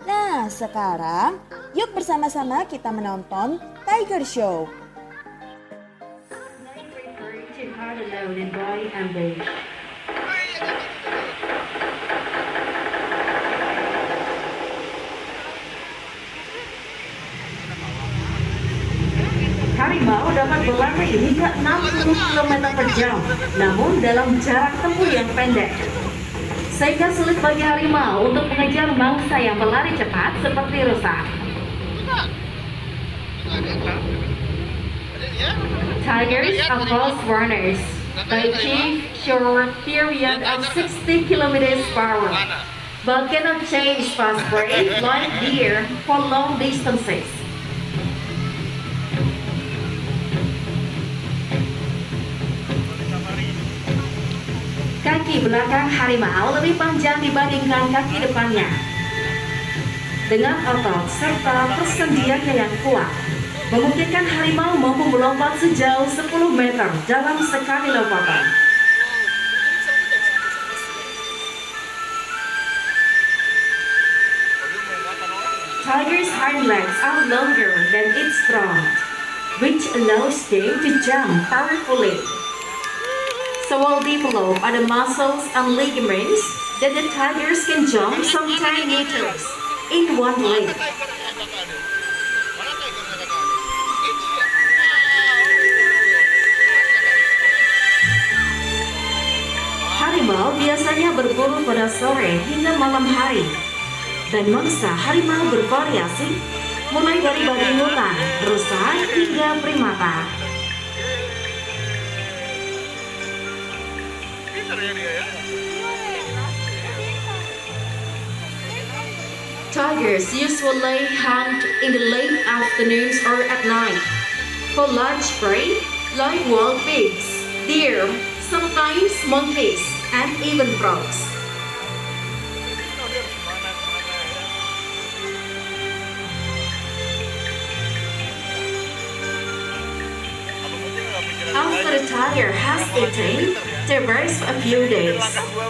Nah, sekarang yuk bersama-sama kita menonton Tiger Show. Harimau dapat berlari hingga 60 km per jam, namun dalam jarak tempuh yang pendek. Sehingga sulit bagi harimau untuk mengejar mangsa yang berlari cepat seperti rusa. Tigers are fast runners. They achieve short period of 60 km per hour, but cannot chase fast prey like deer for long distances. Kaki belakang harimau lebih panjang dibandingkan kaki depannya. Dengan otot serta persendiannya yang kuat, memungkinkan harimau mampu melompat sejauh 10 meter dalam sekali lompatan. Tiger's hind legs are longer than its front, which allows them to jump powerfully. So will develop other muscles and ligaments that the tigers can jump some 10 meters in one leg. Harimau biasanya berburu pada sore hingga malam hari, dan mangsa harimau bervariasi mulai dari babi hutan, rusa hingga primata. Tigers usually hunt in the late afternoons or at night for large prey like wild pigs, deer, sometimes monkeys, and even frogs. After the tiger has eaten, they rest a few days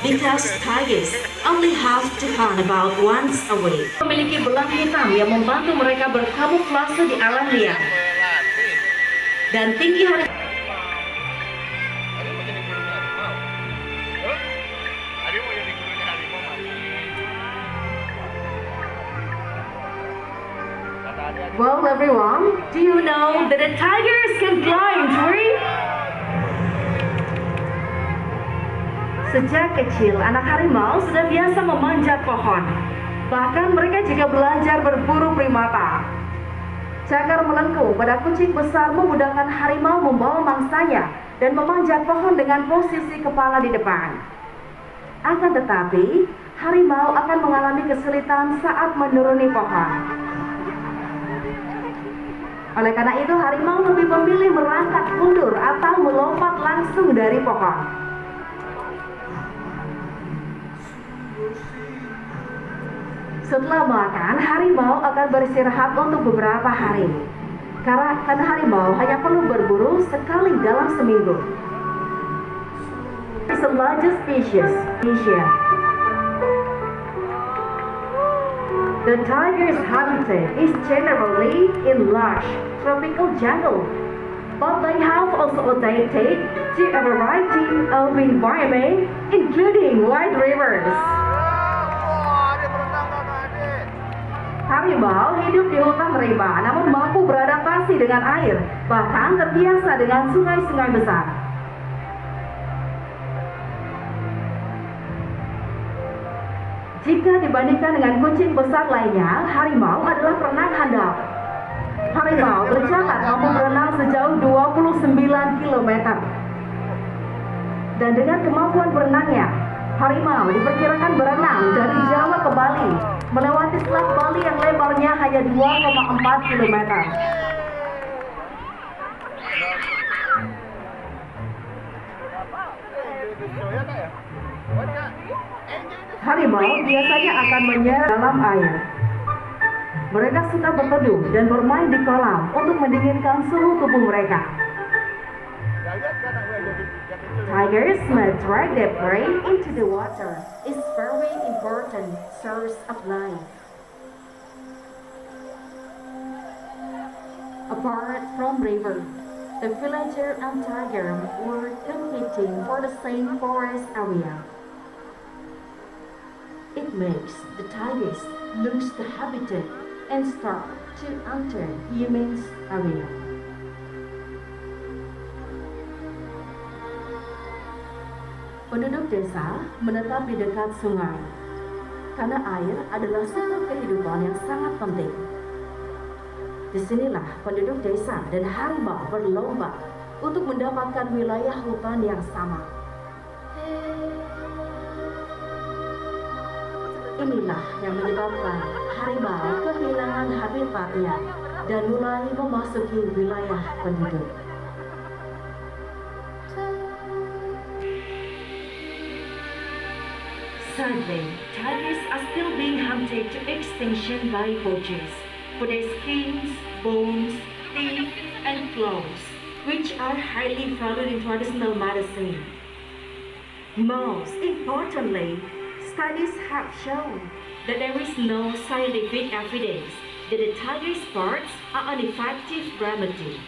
because tigers only have to hunt about once a week. Memiliki belang hitam yang membantu mereka berkamuflase di alam liar. Dan tinggi hari Well, everyone, do you know that the tigers can climb tree? Sejak kecil, anak harimau sudah biasa memanjat pohon. Bahkan mereka juga belajar berburu primata. Cagar melengkung pada kucing besar memudahkan harimau membawa mangsanya dan memanjat pohon dengan posisi kepala di depan. Akan tetapi, harimau akan mengalami kesulitan saat menuruni pohon. Oleh karena itu, harimau lebih memilih merangkak mundur atau melompat langsung dari pohon. Setelah makan, harimau akan beristirahat untuk beberapa hari. Karena harimau hanya perlu berburu sekali dalam seminggu. It's the largest species in Asia. The tiger's habitat is generally in lush tropical jungle, but they have also adapted to a variety of environments, including wide rivers. Harimau hidup di hutan rimba, namun mampu beradaptasi dengan air, bahkan terbiasa dengan sungai-sungai besar. Jika dibandingkan dengan kucing besar lainnya, harimau adalah perenang handal. Harimau tercatat mampu berenang sejauh 29 km. Dan dengan kemampuan berenangnya, harimau diperkirakan berenang dari Jawa ke Bali, melewati Selat Bali yang lebarnya hanya 2,4 km. Harimau biasanya akan menyerang dalam air. Mereka suka berteduh dan bermain di kolam untuk mendinginkan suhu tubuh mereka. Tigers may drag their prey into the water. It's very important source of life. Apart from river, the villager and tiger were competing for the same forest area. It makes the tigers lose the habitat and start to enter humans' area. Penduduk desa menetap di dekat sungai, karena air adalah sumber kehidupan yang sangat penting. Disinilah penduduk desa dan harimau berlomba untuk mendapatkan wilayah hutan yang sama. Inilah yang menyebabkan harimau kehilangan habitatnya dan mulai memasuki wilayah penduduk. Sadly, tigers are still being hunted to extinction by poachers for their skins, bones, teeth, and claws, which are highly valued in traditional medicine. Most importantly, studies have shown that there is no scientific evidence that the tiger's parts are an effective remedy.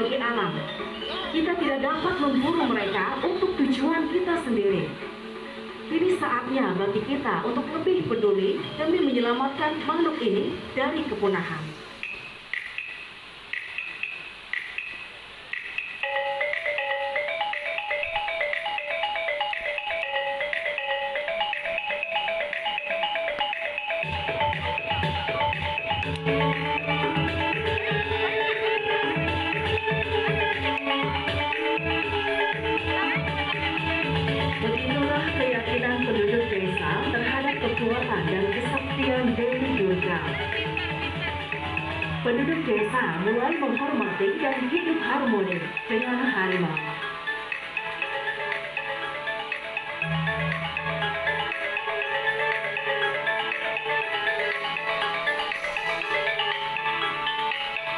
bagi alam. Kita tidak dapat memburu mereka untuk tujuan kita sendiri. Kini saatnya bagi kita untuk lebih peduli demi menyelamatkan makhluk ini dari kepunahan. Begitulah keyakinan penduduk desa terhadap kekuatan dan kesaktian Dewi Durga. Penduduk desa mulai menghormati dan hidup harmoni dengan harimau.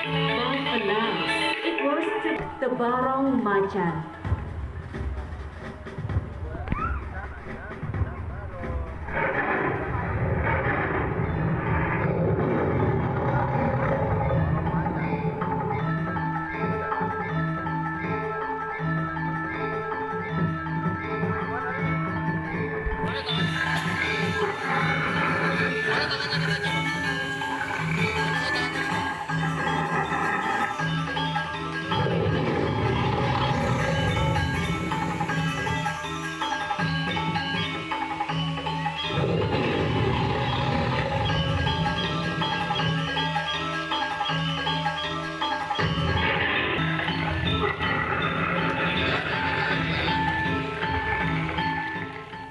By announced, it was the Barong Macan.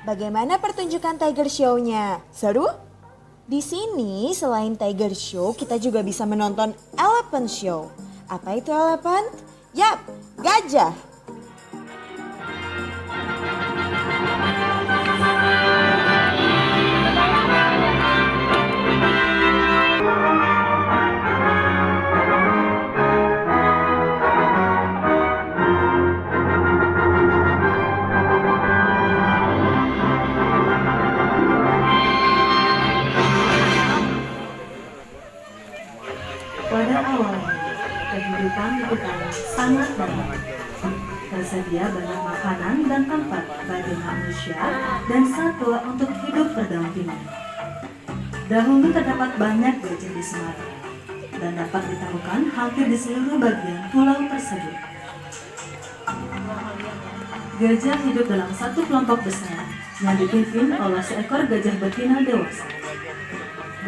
Bagaimana pertunjukan Tiger Show-nya? Seru? Di sini selain Tiger Show, kita juga bisa menonton Elephant Show. Apa itu elephant? Yap, gajah. Pada awalnya, kehidupan di hutan sangat banyak. Tersedia banyak makanan dan tempat bagi manusia dan satwa untuk hidup berdampingan. Dahulu terdapat banyak gajah di Sumatera dan dapat ditemukan hampir di seluruh bagian pulau tersebut. Gajah hidup dalam satu kelompok besar yang dipimpin oleh seekor gajah betina dewasa.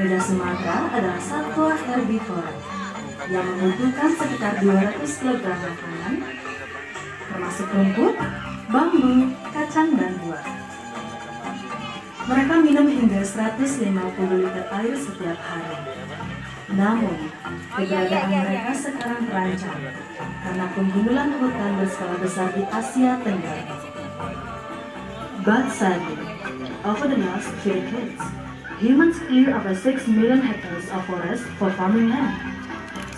Gajah Sumatera adalah satwa herbivora yang membutuhkan sekitar 200 kg makanan, termasuk rumput, bambu, kacang, dan buah. Mereka minum hingga 150 liter air setiap hari. Namun, keberadaan mereka sekarang terancam karena penggundulan hutan berskala besar di Asia Tenggara. But sadly, over the last few decades, humans clear over 6 million hectares of forest for farming land.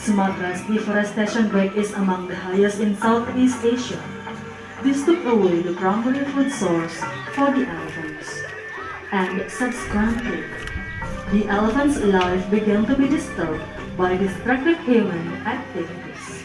Sumatra's deforestation rate is among the highest in Southeast Asia. This took away the primary food source for the elephants. And subsequently, the elephants' life began to be disturbed by destructive human activities.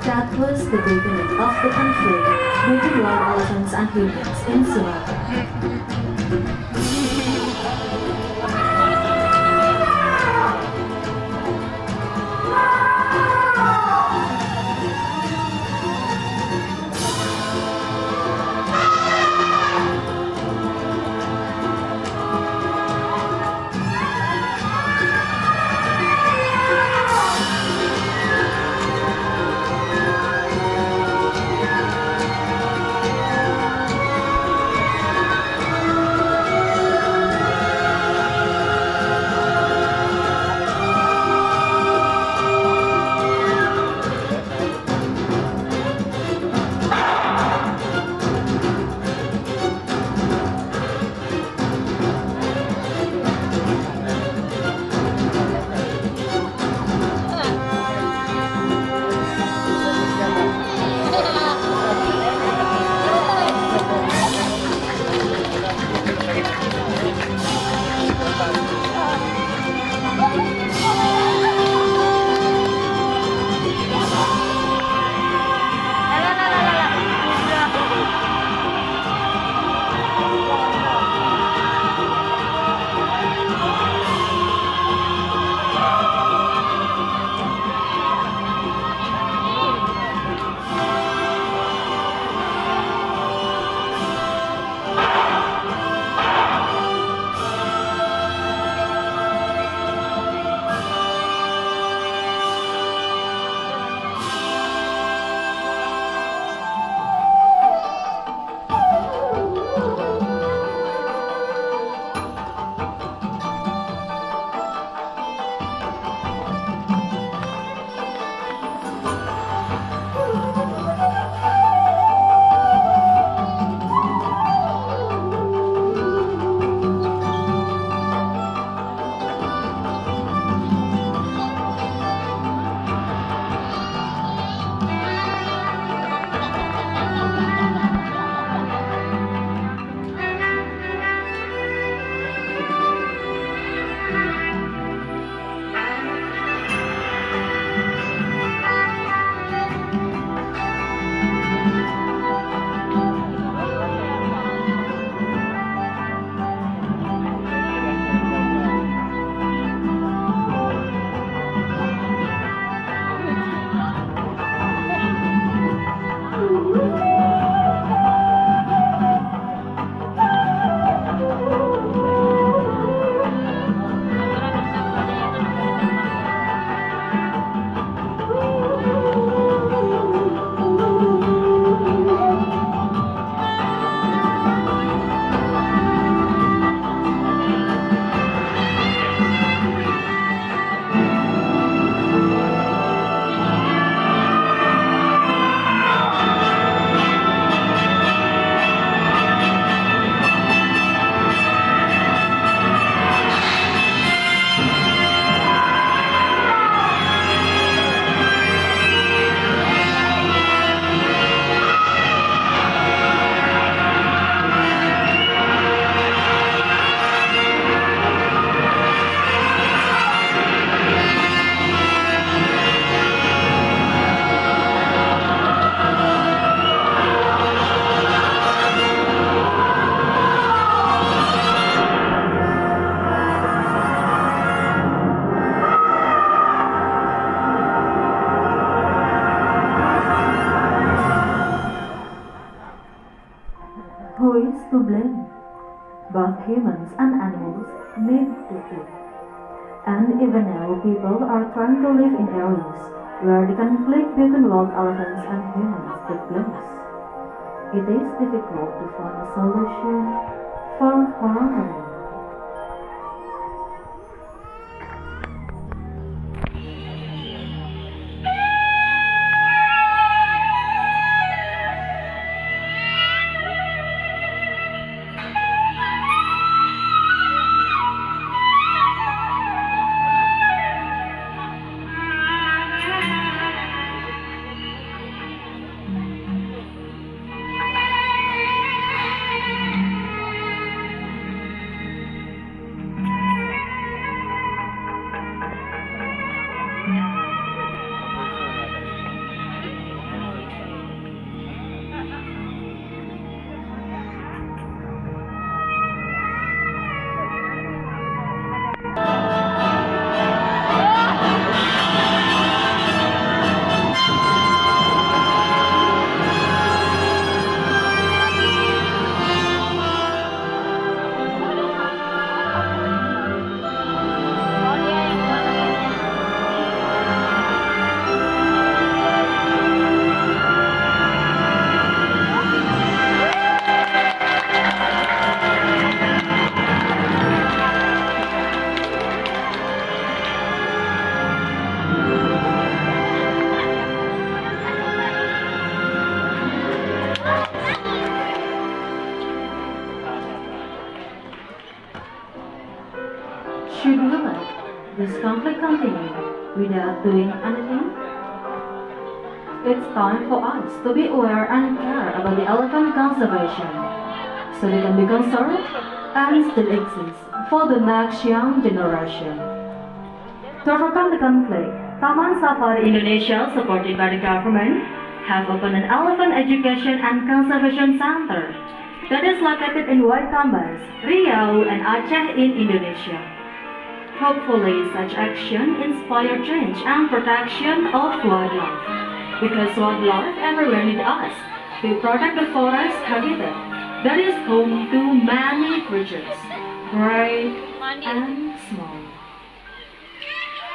That was the beginning of the conflict between wild elephants and humans in Sumatra. Both humans and animals need to eat. And even now, people are trying to live in areas where the conflict between wild elephants and humans take place. It is difficult to find a solution for harmony. Should we let this conflict continue without doing anything? It's time for us to be aware and care about the elephant conservation, so they can be conserved and still exist for the next young generation. To overcome the conflict, Taman Safari Indonesia, supported by the government, have opened an elephant education and conservation center that is located in Waikambas, Riau, and Aceh in Indonesia. Hopefully, such action inspire change and protection of wildlife, because wildlife everywhere need us to protect the forest habitat that is home to many creatures, great and small.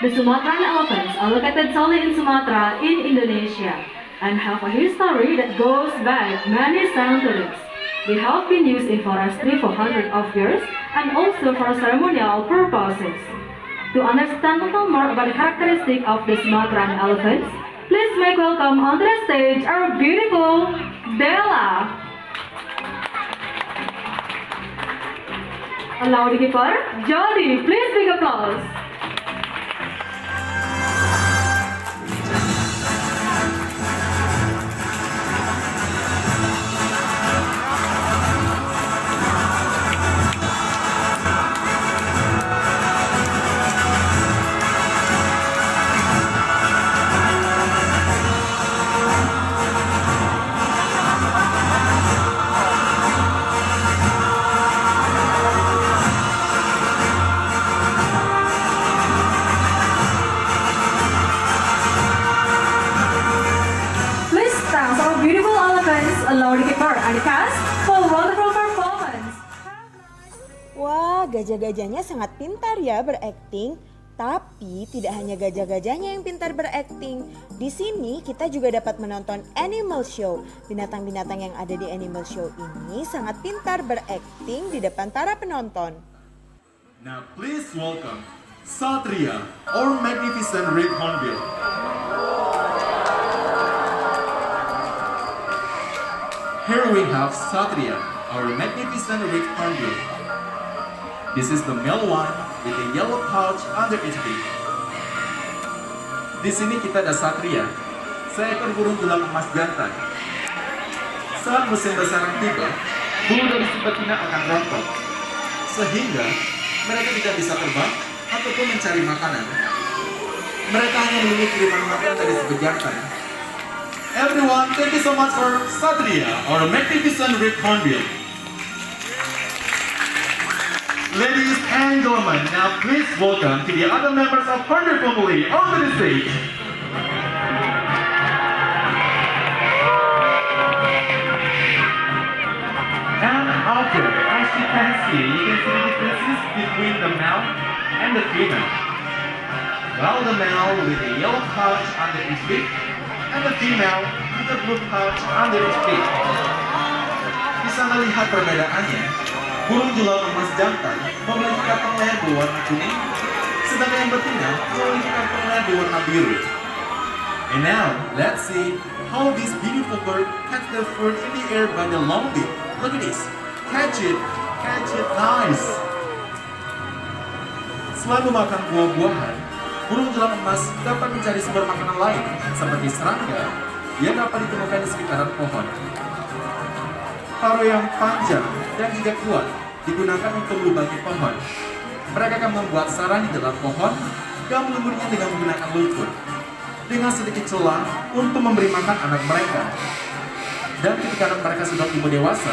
The Sumatran elephants are located solely in Sumatra in Indonesia and have a history that goes back many centuries. They have been used in forestry for hundreds of years and also for ceremonial purposes. To understand a little more about the characteristics of the Sumatran elephants, please make welcome onto the stage our beautiful Della. Allow the keeper, Jody, please big applause. Allow the keeper and the cast for wonderful performance. Wah, gajah-gajahnya sangat pintar ya berakting. Tapi tidak hanya gajah-gajahnya yang pintar berakting. Di sini kita juga dapat menonton animal show. Binatang-binatang yang ada di animal show ini sangat pintar berakting di depan para penonton. Now please welcome Satria or Magnificent Red Hornbill. Here we have Satria, our magnificent red hornbill. This is the male one with a yellow pouch under its beak. Di sini kita ada Satria, seekor burung tulang emas jantan. Saat musim bersarang tiba, bulu dari si betina akan rontok, sehingga mereka tidak bisa terbang ataupun mencari makanan. Mereka hanya memiliki kiriman makanan dari si jantan. Everyone, thank you so much for Satria, our magnificent red hornbill. Ladies and gentlemen, now please welcome to the other members of Hornbill family onto the stage. And out there, as you can see, here you can see the differences between the male and the female. While the male with a yellow pouch under its beak and the female with a blue pouch under its beak. Bisa melihat perbedaannya, burung julang emas jantan memiliki kantong leher berwarna kuning, sedangkan yang betina memiliki kantong leher berwarna biru. And now, let's see how this beautiful bird catch the fruit in the air by the long beak. Look at this. Catch it, nice. Selain memakan buah-buahan, burung julang emas dapat mencari sumber makanan lain seperti serangga yang dapat ditemukan di sekitaran pohon. Paruh yang panjang dan juga kuat digunakan untuk melubangi pohon. Mereka akan membuat sarang di dalam pohon dan melumurnya dengan menggunakan lumpur dengan sedikit celah untuk memberi makan anak mereka. Dan ketika anak mereka sudah tumbuh dewasa,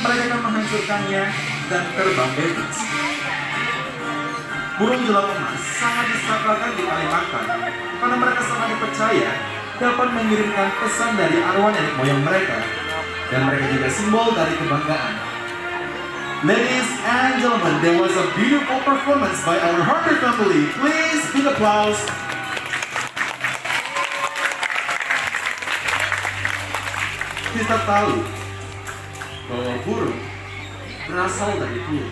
mereka akan menghancurkannya dan terbang bebas. Burung julang emas sangat disakrakan di Kalimantan karena mereka sangat dipercaya dapat mengirimkan pesan dari arwah nenek moyang mereka, dan mereka juga simbol dari kebanggaan. Ladies and gentlemen, there was a beautiful performance by our Hunter family. Please big applause. Kita tahu bahwa burung berasal dari telur.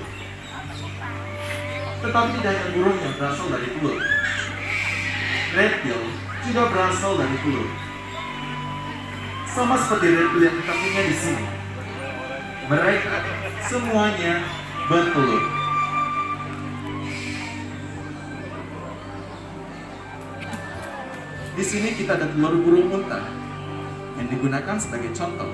Tetapi tidak hanya burung yang berasal dari telur. Reptil juga berasal dari telur. Sama seperti reptil yang kita punya di sini. Mereka semuanya bertelur. Di sini kita ada telur burung unta yang digunakan sebagai contoh.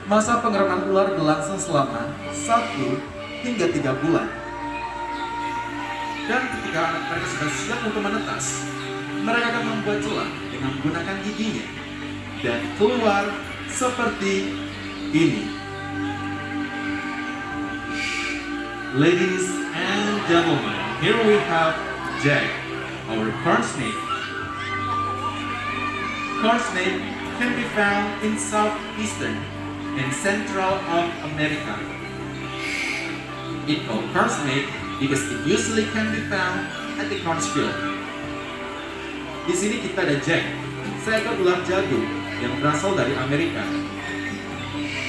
Masa pengeraman ular berlangsung selama 1 hingga 3 bulan. Dan ketika anak mereka sudah siap untuk menetas, mereka akan membuat celah dengan menggunakan giginya dan keluar seperti ini. Ladies and gentlemen, here we have Jack, our corn snake. Corn snake can be found in southeastern and central of America. It called corn snake because it usually can be found at the cornfield. Di sini kita ada Jack, seekor ular jagung yang berasal dari Amerika.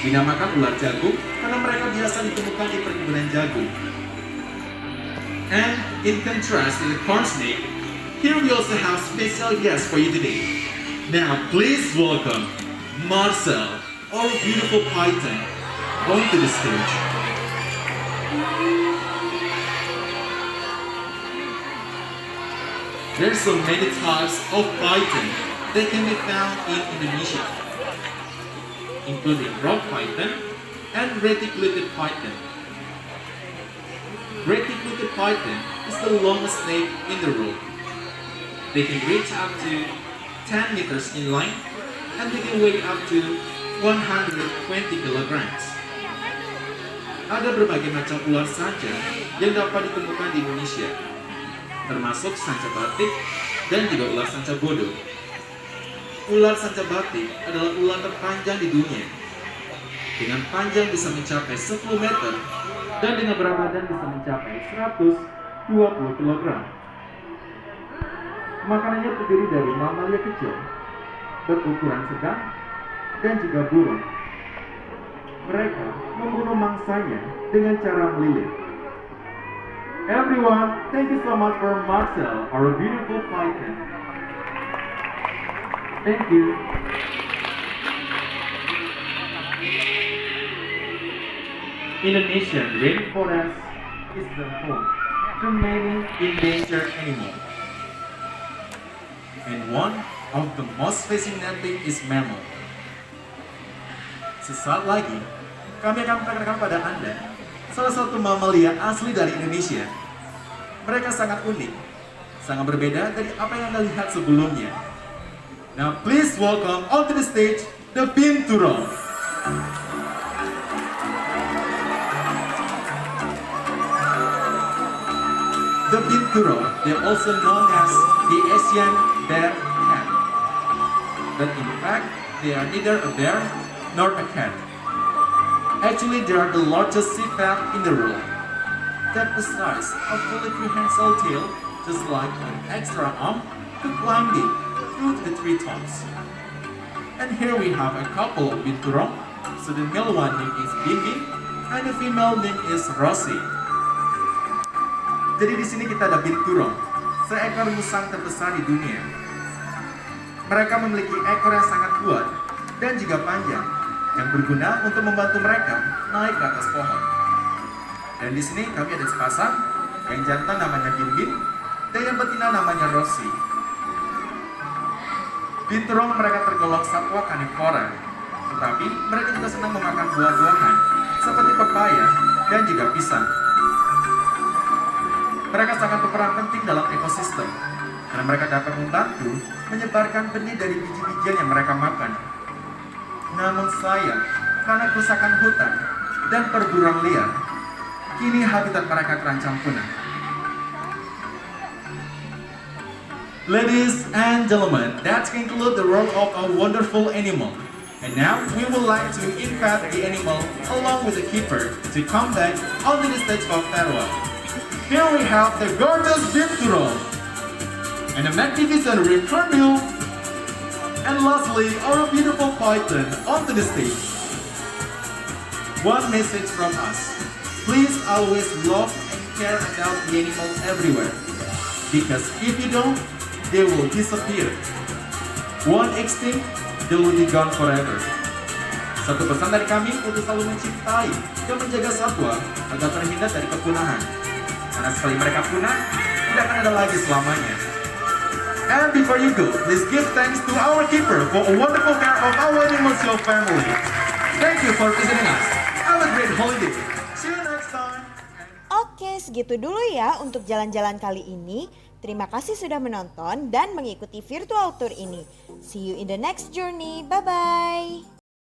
Dinamakan ular jagung karena mereka biasa ditemukan di perkebunan jagung. And in contrast to the corn snake, here we also have special guest for you today. Now please welcome Marcel, our beautiful python, onto the stage. There's so many types of python that can be found in Indonesia, including rock python and reticulated python. Reticulated python is the longest snake in the world. They can reach up to 10 meters in length and they can weigh up to 120 kilograms. Ada berbagai macam ular sanca yang dapat ditemukan di Indonesia, termasuk sanca batik dan juga ular sanca bodo. Ular sanca batik adalah ular terpanjang di dunia, dengan panjang bisa mencapai 10 meter dan dengan berat badan bisa mencapai 120 kg. Makanannya terdiri dari mamalia kecil, berukuran sedang, dan juga burung. Mereka membunuh mangsanya dengan cara melilit. Everyone, thank you so much for Marcel, our beautiful python. Thank you. Indonesian rainforest is the home to many endangered animals. And one of the most fascinating is mammal. Sesaat lagi, kami akan memperkenalkan pada Anda salah satu mamalia asli dari Indonesia. Mereka sangat unik, sangat berbeda dari apa yang Anda lihat sebelumnya. Now please welcome onto the stage the Binturo. The Binturo, they're also known as the Asian bear cat. But in fact, they are neither a bear nor a cat. Actually, they are the largest sea crab in the world. That the size of fully prehensile tail, just like an extra arm, to climbing through the treetops. And here we have a couple of binturong. So the male one name is Bingbing, and the female name is Rosie. Jadi di sini kita ada binturong, seekor musang terbesar di dunia. Mereka memiliki ekor yang sangat kuat dan juga panjang, yang berguna untuk membantu mereka naik ke atas pohon. Dan di sini kami ada sepasang, yang jantan namanya Bingbing, dan yang betina namanya Rosie. Binturong mereka tergolong satwa karnivora, tetapi mereka juga senang memakan buah-buahan seperti pepaya dan juga pisang. Mereka sangat berperan penting dalam ekosistem, karena mereka dapat membantu menyebarkan benih dari biji-bijian yang mereka makan. Namun sayang, karena kerusakan hutan dan perburuan liar, kini habitat mereka terancam punah. Ladies and gentlemen, that concludes the world of a wonderful animal. And now we would like to invite the animal along with the keeper to come back onto the stage of farewell. Here we have the gorgeous binturong and the magnificent red-hornbill, and lastly our beautiful python onto the stage. One message from us: please always love and care about the animal everywhere, because if you don't, they will disappear. One extinct, they will be gone forever. Satu pesan dari kami untuk selalu mencintai dan menjaga satwa agar terhindar dari kepunahan. Karena sekali mereka punah, tidak akan ada lagi selamanya. And before you go, please give thanks to our keeper for a wonderful care of our animals, your family. Thank you for visiting us. Have a great holiday. See you next time. Oke, segitu dulu ya untuk jalan-jalan kali ini. Terima kasih sudah menonton dan mengikuti virtual tour ini. See you in the next journey. Bye-bye.